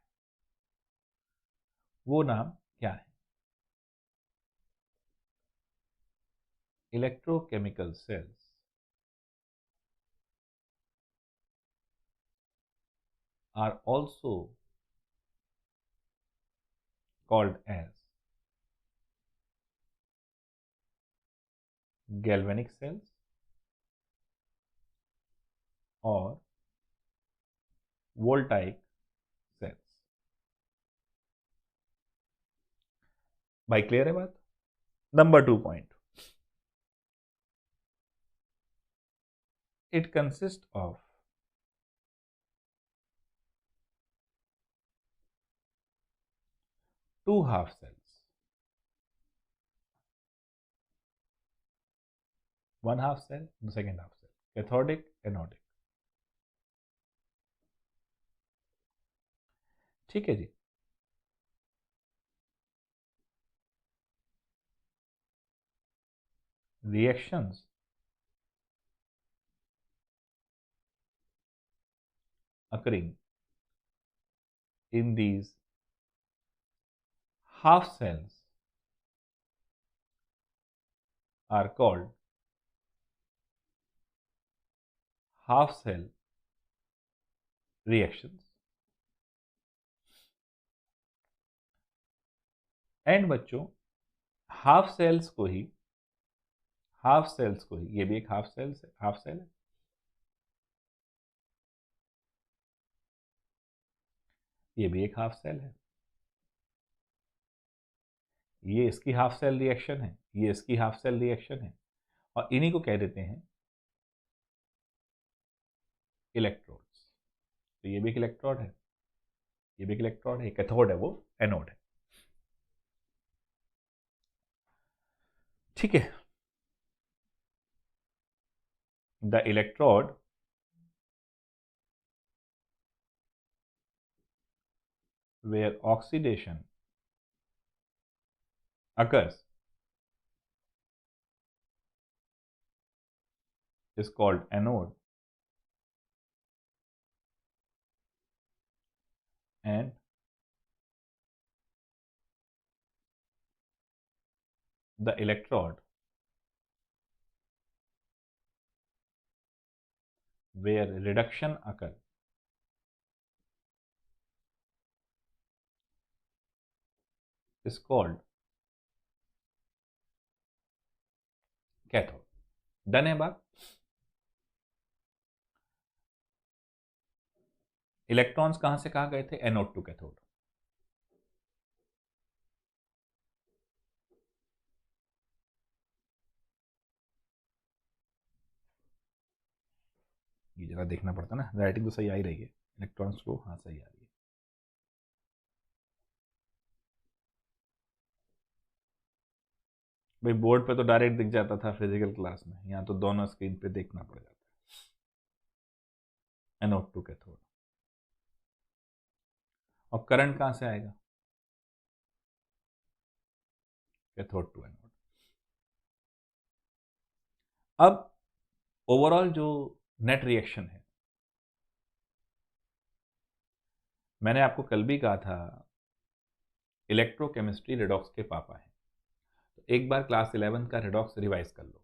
वो नाम क्या है? Electrochemical cells are also called as galvanic cells और voltaic cells। भाई क्लियर है बात? Number 2 point, it consists of two half cells, one half cell, the second half cell, cathodic, anodic। ठीक है जी। reactions occurring in these half cells are called half cell reactions. And बच्चों half sales को ही ये भी एक half cell है, ये भी एक हाफ सेल है, ये इसकी हाफ सेल रिएक्शन है, ये इसकी हाफ सेल रिएक्शन है, और इन्हीं को कह देते हैं इलेक्ट्रोड्स। तो ये भी एक इलेक्ट्रोड है, ये भी एक इलेक्ट्रोड है, कैथोड है, वो एनोड है। ठीक है, the electrode where oxidation occurs is called anode and the electrode where reduction occurs is called cathode. Done है बात। इलेक्ट्रॉन्स कहां से कहां गए थे? Anode to cathode. ये जरा देखना पड़ता ना, राइटिंग तो सही आ ही रही है, इलेक्ट्रॉन्स को हाँ सही आ रही है। भाई बोर्ड पे तो डायरेक्ट दिख जाता था फिजिकल क्लास में, यहाँ तो दोनों स्क्रीन पे देखना पड़ जाता है। Anode to cathode. और करंट कहां से आएगा? Cathode to anode. अब ओवरऑल जो नेट रिएक्शन है, मैंने आपको कल भी कहा था इलेक्ट्रोकेमिस्ट्री रिडॉक्स के पापा हैं, तो एक बार क्लास 11 का रिडॉक्स रिवाइज कर लो,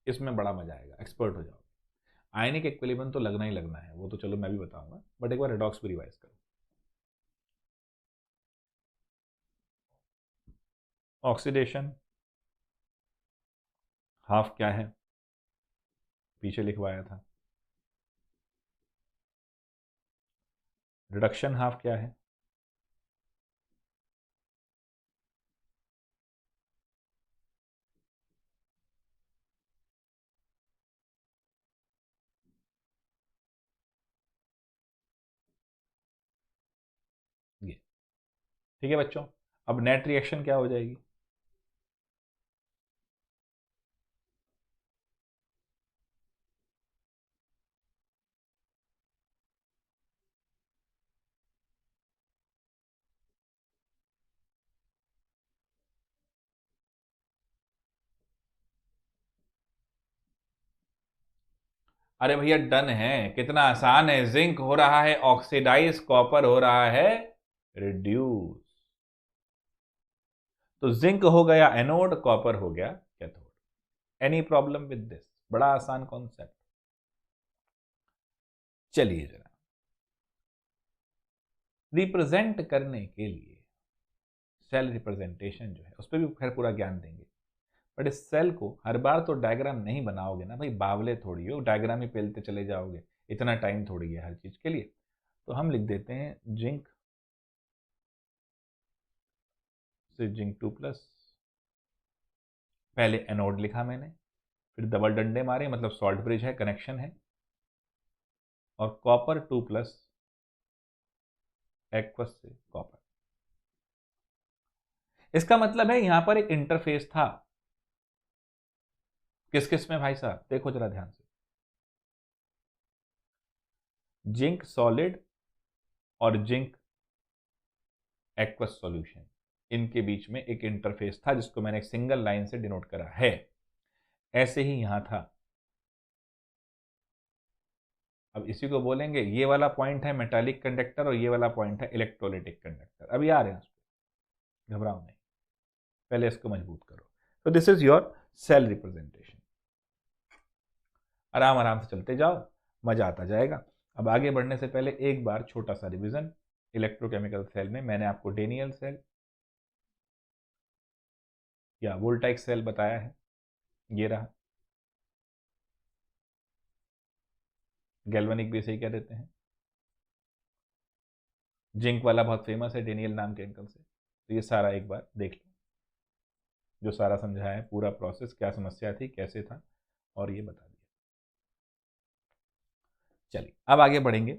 इसमें बड़ा मजा आएगा, एक्सपर्ट हो जाओगे। आयनिक इक्विलिब्रियम तो लगना ही लगना है, वो तो चलो मैं भी बताऊंगा, बट एक बार रिडॉक्स भी रिवाइज करो। ऑक्सीडेशन हाफ क्या है? पीछे लिखवाया था। रिडक्शन हाफ क्या है? ये ठीक है बच्चों। अब नेट रिएक्शन क्या हो जाएगी? अरे भैया डन है, कितना आसान है। जिंक हो रहा है ऑक्सीडाइज, कॉपर हो रहा है रिड्यूस। तो जिंक हो गया एनोड, कॉपर हो गया cathode. Any problem with this? बड़ा आसान कॉन्सेप्ट। चलिए जरा रिप्रेजेंट करने के लिए सेल रिप्रेजेंटेशन जो है उस पर भी खैर पूरा ज्ञान देंगे, बट इस सेल को हर बार तो डायग्राम नहीं बनाओगे ना भाई, बावले थोड़ी हो, डायग्राम ही पेलते चले जाओगे, इतना टाइम थोड़ी है हर चीज के लिए। तो हम लिख देते हैं जिंक से जिंक 2+, पहले एनोड लिखा मैंने, फिर डबल डंडे मारे, मतलब सॉल्ट ब्रिज है, कनेक्शन है, और कॉपर 2+, एक्वस से कॉपर। इसका मतलब है यहां पर एक इंटरफेस था। किस किस में भाई साहब? देखो जरा ध्यान से, जिंक सॉलिड और जिंक एक्वस सॉल्यूशन, इनके बीच में एक इंटरफेस था जिसको मैंने एक सिंगल लाइन से डिनोट करा है। ऐसे ही यहां था। अब इसी को बोलेंगे, ये वाला पॉइंट है मेटालिक कंडक्टर और ये वाला पॉइंट है इलेक्ट्रोलाइटिक कंडक्टर। अभी आ रहे हैं उस पर, घबराओ नहीं, पहले इसको मजबूत करो। तो this is your cell representation. आराम आराम से चलते जाओ, मजा आता जाएगा। अब आगे बढ़ने से पहले एक बार छोटा सा रिवीजन। इलेक्ट्रोकेमिकल सेल में मैंने आपको डेनियल सेल या वोल्टाइक सेल बताया है, ये रहा। गैल्वेनिक भी सही कह देते हैं। जिंक वाला बहुत फेमस है डेनियल नाम के अंकल से। तो ये सारा एक बार देख लो, जो सारा समझाया है, पूरा प्रोसेस, क्या समस्या थी, कैसे था, और ये बता दिया। चलिए अब आगे बढ़ेंगे।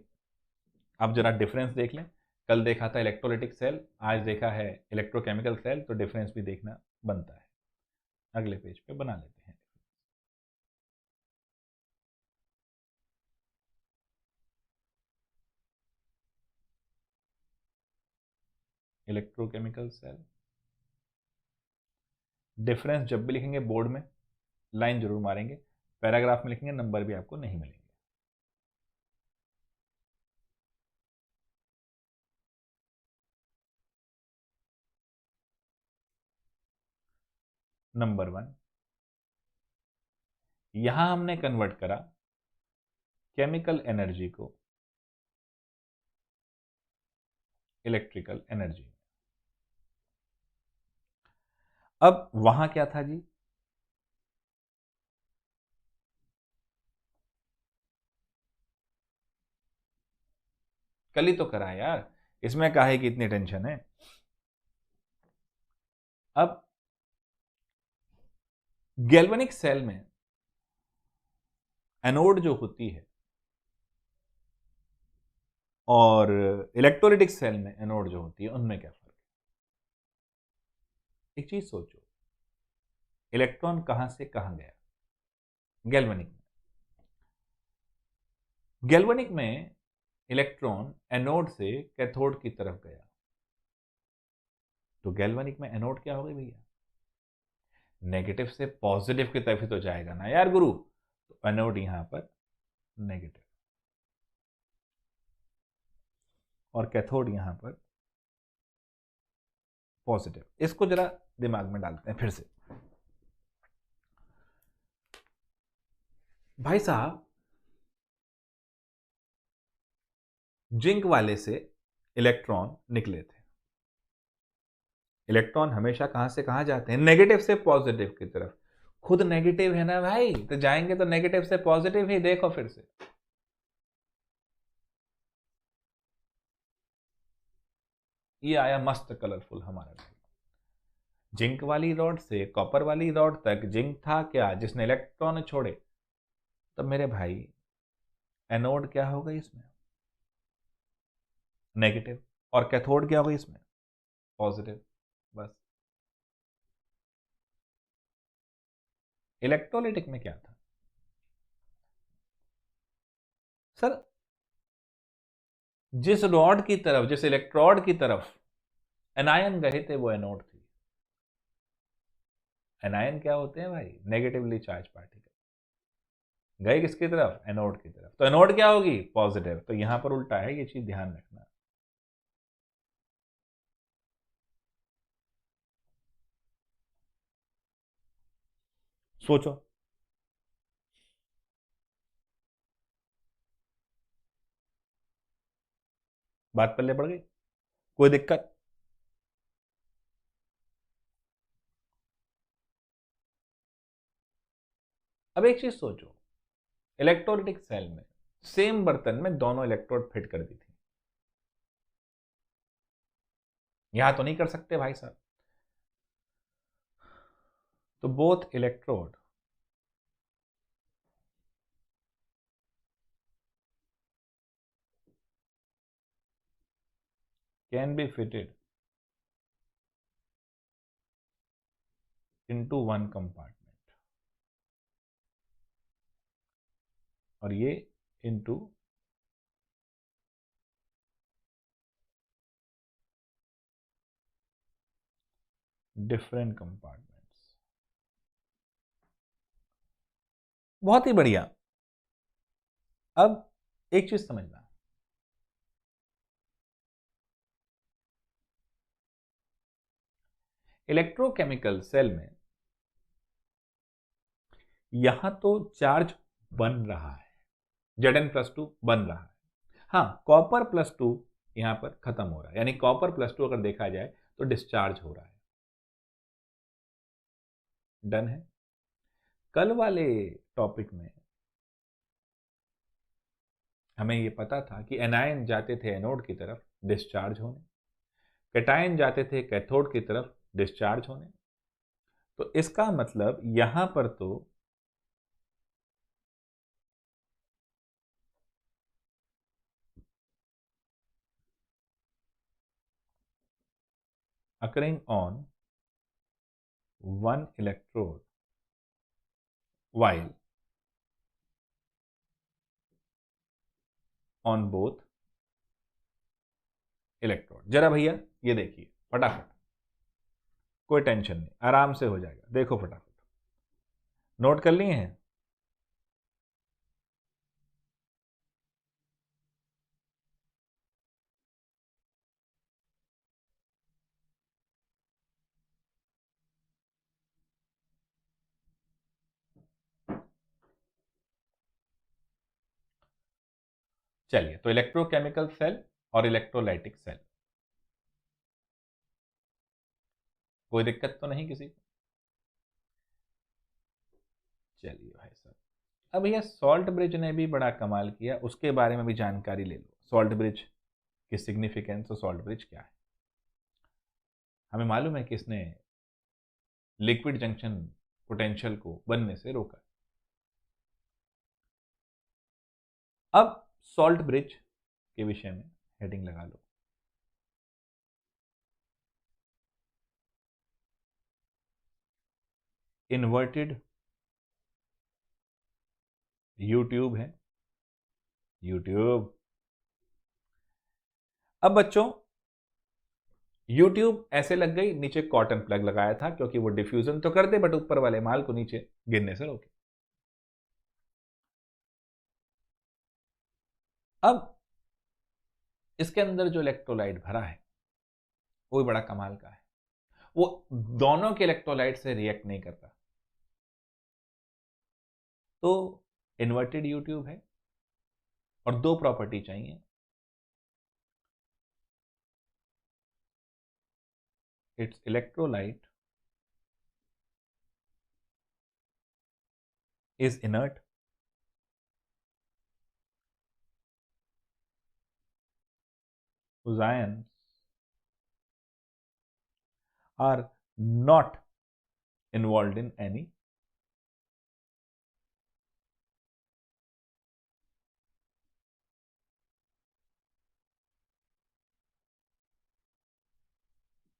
अब जरा डिफरेंस देख लें। कल देखा था इलेक्ट्रोलाइटिक सेल, आज देखा है इलेक्ट्रोकेमिकल सेल, तो डिफरेंस भी देखना बनता है। अगले पेज पे बना लेते हैं। इलेक्ट्रोकेमिकल सेल डिफरेंस जब भी लिखेंगे बोर्ड में लाइन जरूर मारेंगे, पैराग्राफ में लिखेंगे नंबर भी आपको नहीं मिलेंगे। नंबर 1, यहां हमने कन्वर्ट करा केमिकल एनर्जी को इलेक्ट्रिकल एनर्जी। अब वहां क्या था जी, कल ही तो करा है यार, इसमें काहे की इतनी टेंशन है। अब गैल्वेनिक सेल में एनोड जो होती है और इलेक्ट्रोलाइटिक सेल में एनोड जो होती है, उनमें क्या फर्क है। एक चीज सोचो, इलेक्ट्रॉन कहां से कहां गया गैल्वेनिक में। गैल्वेनिक में इलेक्ट्रॉन एनोड से कैथोड की तरफ गया, तो गैल्वेनिक में एनोड क्या हो गई भैया, नेगेटिव से पॉजिटिव की तरफ ही तो जाएगा ना यार गुरु। तो एनोड यहां पर नेगेटिव और कैथोड यहां पर पॉजिटिव। इसको जरा दिमाग में डालते हैं फिर से। भाई साहब, जिंक वाले से इलेक्ट्रॉन निकले थे। इलेक्ट्रॉन हमेशा कहां से कहां जाते हैं, नेगेटिव से पॉजिटिव की तरफ। खुद नेगेटिव है ना भाई, तो जाएंगे तो नेगेटिव से पॉजिटिव ही। देखो फिर से, ये आया मस्त कलरफुल हमारा भाई। जिंक वाली रॉड से कॉपर वाली रॉड तक जिंक था क्या जिसने इलेक्ट्रॉन छोड़े। तब मेरे भाई एनोड क्या होगा इसमें, नेगेटिव, और कैथोड क्या होगा इसमें, पॉजिटिव। बस। इलेक्ट्रोलाइटिक में क्या था सर, जिस रॉड की तरफ, जिस इलेक्ट्रोड की तरफ एनायन गए थे वो एनोड थी। एनायन क्या होते हैं भाई, नेगेटिवली चार्ज पार्टिकल। गए किसकी तरफ, एनोड की तरफ, तो एनोड क्या होगी, पॉजिटिव। तो यहां पर उल्टा है, ये चीज ध्यान रखना। सोचो, बात पल्ले पड़ गई, कोई दिक्कत। अब एक चीज सोचो, इलेक्ट्रोलाइटिक सेल में सेम बर्तन में दोनों इलेक्ट्रोड फिट कर दी थी, यहां तो नहीं कर सकते भाई साहब। तो both electrode can be fitted into one compartment, और ये इनटू डिफरेंट कंपार्टमेंट्स। बहुत ही बढ़िया। अब एक चीज समझना, इलेक्ट्रोकेमिकल सेल में यहां तो चार्ज बन रहा है, Zn+2 बन रहा है। हाँ, कॉपर+2 यहां पर खत्म हो रहा है, यानी कॉपर+2 अगर देखा जाए तो डिस्चार्ज हो रहा है। डन है। कल वाले टॉपिक में हमें यह पता था कि एनायन जाते थे एनोड की तरफ डिस्चार्ज होने, कैटायन जाते थे कैथोड की तरफ डिस्चार्ज होने। तो इसका मतलब यहां पर तो occurring on one electrode while on both electrode. जरा भैया ये देखिए फटाफट, कोई टेंशन नहीं, आराम से हो जाएगा। देखो फटाफट, नोट कर लिए हैं? चलिए, तो इलेक्ट्रोकेमिकल सेल और इलेक्ट्रोलाइटिक सेल, कोई दिक्कत तो नहीं किसी को? चलिए भाई साहब, अब भैया सॉल्ट ब्रिज ने भी बड़ा कमाल किया, उसके बारे में भी जानकारी ले लो। सॉल्ट ब्रिज की सिग्निफिकेंस और सॉल्ट ब्रिज क्या है। हमें मालूम है कि इसने लिक्विड जंक्शन पोटेंशियल को बनने से रोका। अब सॉल्ट ब्रिज के विषय में हेडिंग लगा लो, इन्वर्टेड यूट्यूब है, यूट्यूब। अब बच्चों, यूट्यूब ऐसे लग गई, नीचे कॉटन प्लग लगाया था क्योंकि वो डिफ्यूजन तो कर दे बट ऊपर वाले माल को नीचे गिरने से रोके। अब इसके अंदर जो इलेक्ट्रोलाइट भरा है वो भी बड़ा कमाल का है, वो दोनों के इलेक्ट्रोलाइट से रिएक्ट नहीं करता। तो इन्वर्टेड यूट्यूब है और दो प्रॉपर्टी चाहिए, it's electrolyte is inert whose ions are not involved in any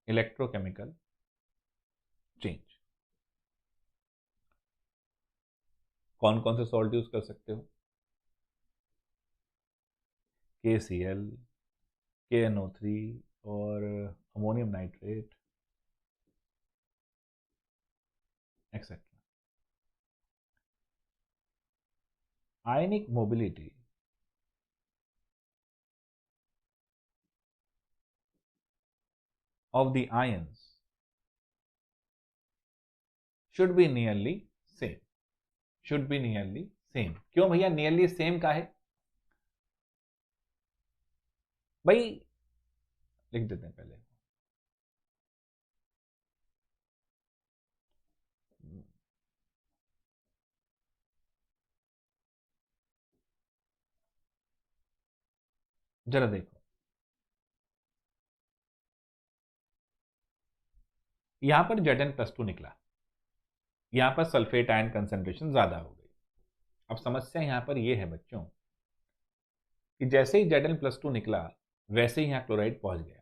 electrochemical change। कौन कौन से सॉल्ट यूज कर सकते हो? KCl, KNO3 और ammonium nitrate etcetera. Ionic mobility of the ions should be nearly same, should be nearly same। क्यों भैया nearly same का है भाई? लिख देते हैं पहले, जरा देखो, यहां पर Zn+2 निकला, यहां पर सल्फेट आयन कंसेंट्रेशन ज्यादा हो गई। अब समस्या यहां पर यह है बच्चों कि जैसे ही Zn+2 निकला वैसे ही यहां क्लोराइड पहुंच गया,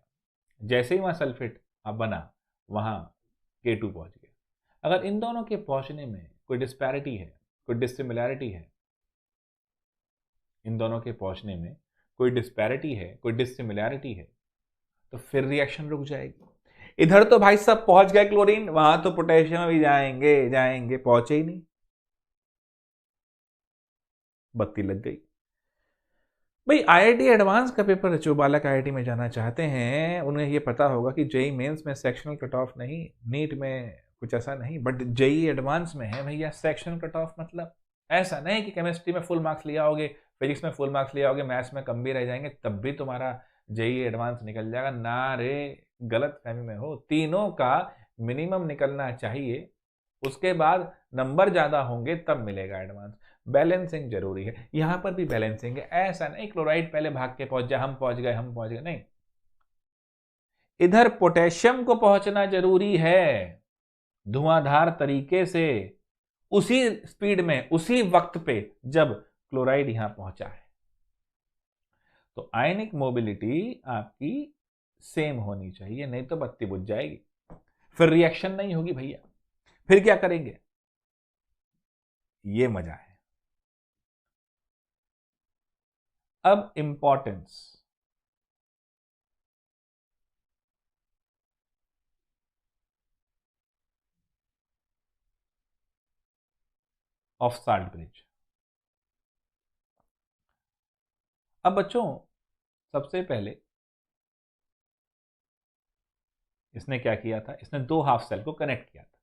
जैसे ही वहां सल्फेट बना वहां K2 पहुंच गया। अगर इन दोनों के पहुंचने में कोई डिस्पैरिटी है, कोई डिसिमिलैरिटी है, इन दोनों के पहुंचने में कोई डिस्पैरिटी है, कोई डिसिमिलैरिटी है, तो फिर रिएक्शन रुक जाएगी। इधर तो भाई साहब पहुंच गए क्लोरीन, वहां तो पोटेशियम भी जाएंगे जाएंगे, पहुंचे ही नहीं। बत्ती लग गई। भाई आईआईटी एडवांस का पेपर, जो बालक आईआईटी में जाना चाहते हैं उन्हें ये पता होगा कि जेई मेंस में सेक्शनल कट ऑफ नहीं, नीट में कुछ ऐसा नहीं, बट जेई एडवांस में है भैया सेक्शनल कट ऑफ। मतलब ऐसा नहीं कि केमिस्ट्री में फुल मार्क्स लिया होगे, फिजिक्स में फुल मार्क्स लिया होगे, मैथ्स में कम भी रह जाएंगे तब भी तुम्हारा जेई एडवांस निकल जाएगा। ना रे, गलत फहमी में हो। तीनों का मिनिमम निकलना चाहिए, उसके बाद नंबर ज्यादा होंगे तब मिलेगा एडवांस। बैलेंसिंग जरूरी है, यहां पर भी बैलेंसिंग है। ऐसा नहीं क्लोराइड पहले भाग के पहुंच जाए, हम पहुंच गए हम पहुंच गए, नहीं। इधर पोटेशियम को पहुंचना जरूरी है धुआंधार तरीके से, उसी स्पीड में उसी वक्त पे जब क्लोराइड यहां पहुंचा है। तो आयनिक मोबिलिटी आपकी सेम होनी चाहिए, नहीं तो बत्ती बुझ जाएगी, फिर रिएक्शन नहीं होगी भैया। फिर क्या करेंगे, ये मजा है। अब इंपॉर्टेंस ऑफ साल्ट ब्रिज। अब बच्चों, सबसे पहले इसने क्या किया था, इसने दो हाफ सेल को कनेक्ट किया था।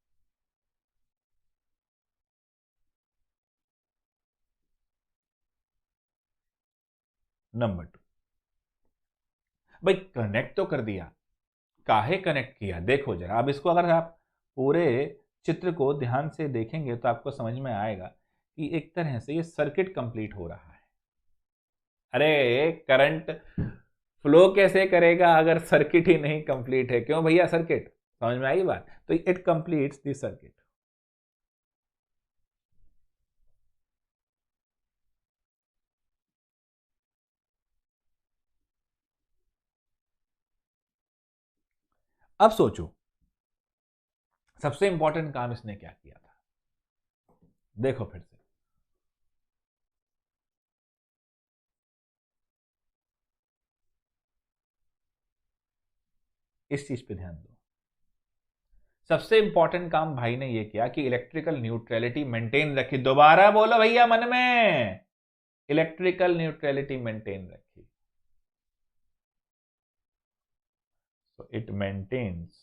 नंबर टू, भाई कनेक्ट तो कर दिया, काहे कनेक्ट किया देखो जरा। अब इसको अगर आप पूरे चित्र को ध्यान से देखेंगे तो आपको समझ में आएगा कि एक तरह से ये सर्किट कंप्लीट हो रहा है। अरे करंट फ्लो कैसे करेगा अगर सर्किट ही नहीं कंप्लीट है? क्यों भैया, सर्किट समझ में आई बात? तो इट कंप्लीट्स द सर्किट। अब सोचो सबसे इंपॉर्टेंट काम इसने क्या किया था, देखो फिर से। इस चीज पे ध्यान दो। सबसे इंपॉर्टेंट काम भाई ने ये किया कि इलेक्ट्रिकल न्यूट्रलिटी मेंटेन रखी। दोबारा बोलो भैया मन में, इलेक्ट्रिकल न्यूट्रलिटी मेंटेन रखी। so it maintains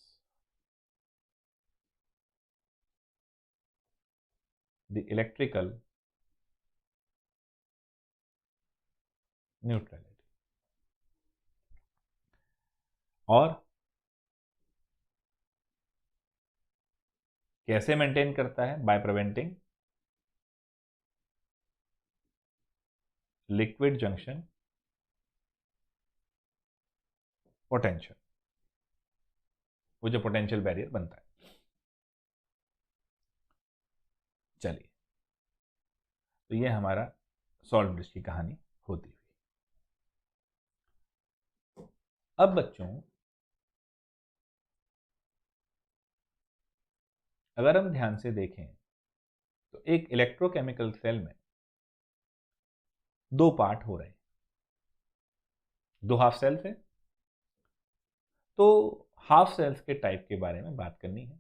the electrical neutrality। और कैसे मेंटेन करता है? By preventing liquid junction potential, वो जो पोटेंशियल बैरियर बनता है। चलिए, तो ये हमारा सॉल्ट ब्रिज की कहानी होती हुई। अब बच्चों, अगर हम ध्यान से देखें तो एक इलेक्ट्रोकेमिकल सेल में दो पार्ट हो रहे हैं, दो हाफ सेल्स हैं। तो हाफ सेल्स के टाइप के बारे में बात करनी है।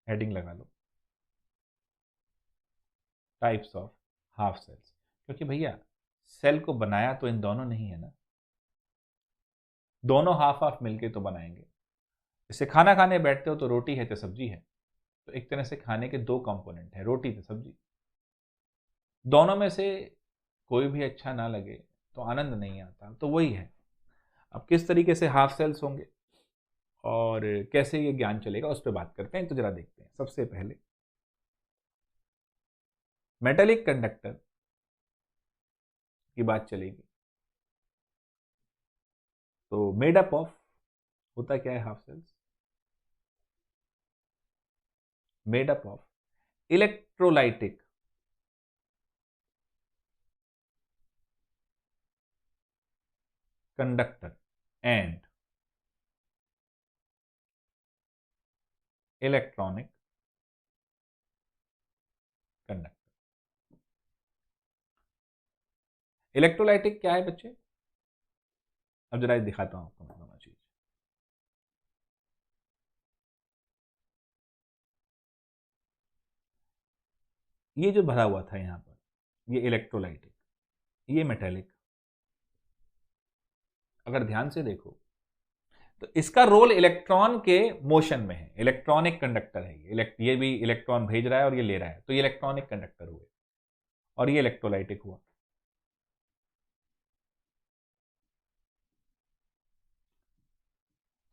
हेडिंग लगा लो, टाइप्स ऑफ हाफ सेल्स। क्योंकि भैया सेल को बनाया तो इन दोनों नहीं है ना, दोनों हाफ हाफ मिलके तो बनाएंगे। जैसे खाना खाने बैठते हो तो रोटी है तो सब्जी है, तो एक तरह से खाने के दो कंपोनेंट है, रोटी तो सब्जी। दोनों में से कोई भी अच्छा ना लगे तो आनंद नहीं आता, तो वही है। अब किस तरीके से हाफ सेल्स होंगे और कैसे ये ज्ञान चलेगा उस पर बात करते हैं। तो जरा देखते हैं। सबसे पहले मेटेलिक कंडक्टर की बात चलेगी। तो मेड अप ऑफ होता क्या है half cells? Made up of electrolytic conductor and electronic conductor. Electrolytic क्या है बच्चे? अब जरा दिखाता हूं आपको मैं दोनों चीज। ये जो भरा हुआ था यहाँ पर, ये इलेक्ट्रोलाइटिक, ये मेटेलिक। अगर ध्यान से देखो तो इसका रोल इलेक्ट्रॉन के मोशन में है, इलेक्ट्रॉनिक कंडक्टर है ये भी इलेक्ट्रॉन भेज रहा है और ये ले रहा है, तो ये इलेक्ट्रॉनिक कंडक्टर हुए, और ये इलेक्ट्रोलाइटिक हुआ।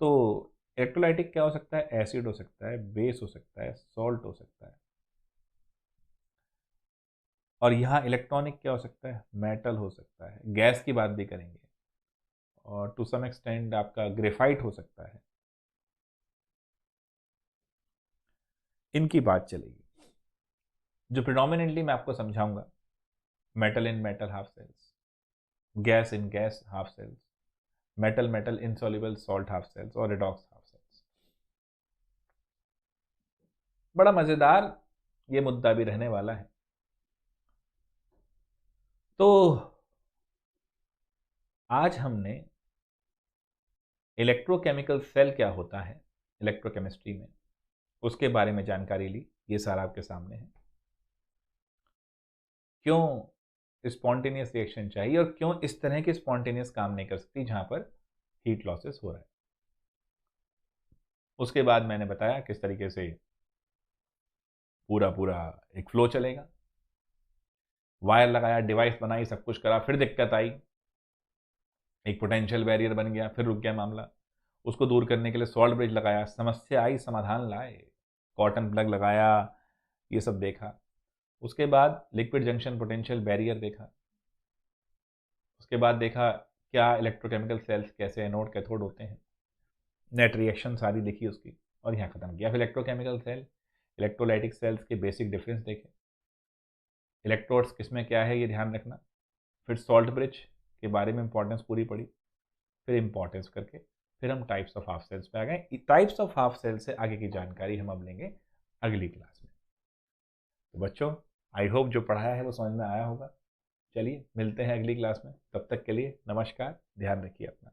तो इलेक्ट्रोलाइटिक क्या हो सकता है? एसिड हो सकता है, बेस हो सकता है, सॉल्ट हो सकता है। और यहाँ इलेक्ट्रॉनिक क्या हो सकता है? मेटल हो सकता है, गैस की बात भी करेंगे, और टू सम एक्सटेंड आपका ग्रेफाइट हो सकता है। इनकी बात चलेगी। जो प्रिडोमिनेंटली मैं आपको समझाऊंगा, metal in metal half cells, gas in gas half cells, metal metal insoluble salt half cells, और रिडॉक्स हाफ सेल्स। बड़ा मजेदार ये मुद्दा भी रहने वाला है। तो आज हमने इलेक्ट्रोकेमिकल सेल क्या होता है इलेक्ट्रोकेमिस्ट्री में, उसके बारे में जानकारी ली। ये सारा आपके सामने है। क्यों स्पॉन्टेनियस रिएक्शन चाहिए और क्यों इस तरह की स्पॉन्टेनियस काम नहीं कर सकती जहां पर हीट लॉसेस हो रहा है। उसके बाद मैंने बताया किस तरीके से पूरा पूरा एक फ्लो चलेगा। वायर लगाया, डिवाइस बनाई, सब कुछ करा, फिर दिक्कत आई, एक पोटेंशियल बैरियर बन गया, फिर रुक गया मामला। उसको दूर करने के लिए सॉल्ट ब्रिज लगाया, समस्या आई, समाधान लाए, कॉटन प्लग लगाया, ये सब देखा। उसके बाद लिक्विड जंक्शन पोटेंशियल बैरियर देखा। उसके बाद देखा क्या इलेक्ट्रोकेमिकल सेल्स कैसे एनोड कैथोड होते हैं, नेट रिएक्शन सारी देखी उसकी, और यहाँ खत्म किया। फिर इलेक्ट्रोकेमिकल सेल, इलेक्ट्रोलाइटिक सेल्स के बेसिक डिफरेंस देखे, इलेक्ट्रोड्स किसमें क्या है ये ध्यान रखना। फिर सॉल्ट ब्रिज के बारे में इंपॉर्टेंस पूरी पड़ी, फिर इंपॉर्टेंस करके फिर हम टाइप्स ऑफ हाफ सेल्स पे आ गए। टाइप्स ऑफ हाफ सेल से आगे की जानकारी हम अब लेंगे अगली क्लास में। तो बच्चों, आई होप जो पढ़ाया है वो समझ में आया होगा। चलिए मिलते हैं अगली क्लास में, तब तक के लिए नमस्कार, ध्यान रखिए अपना।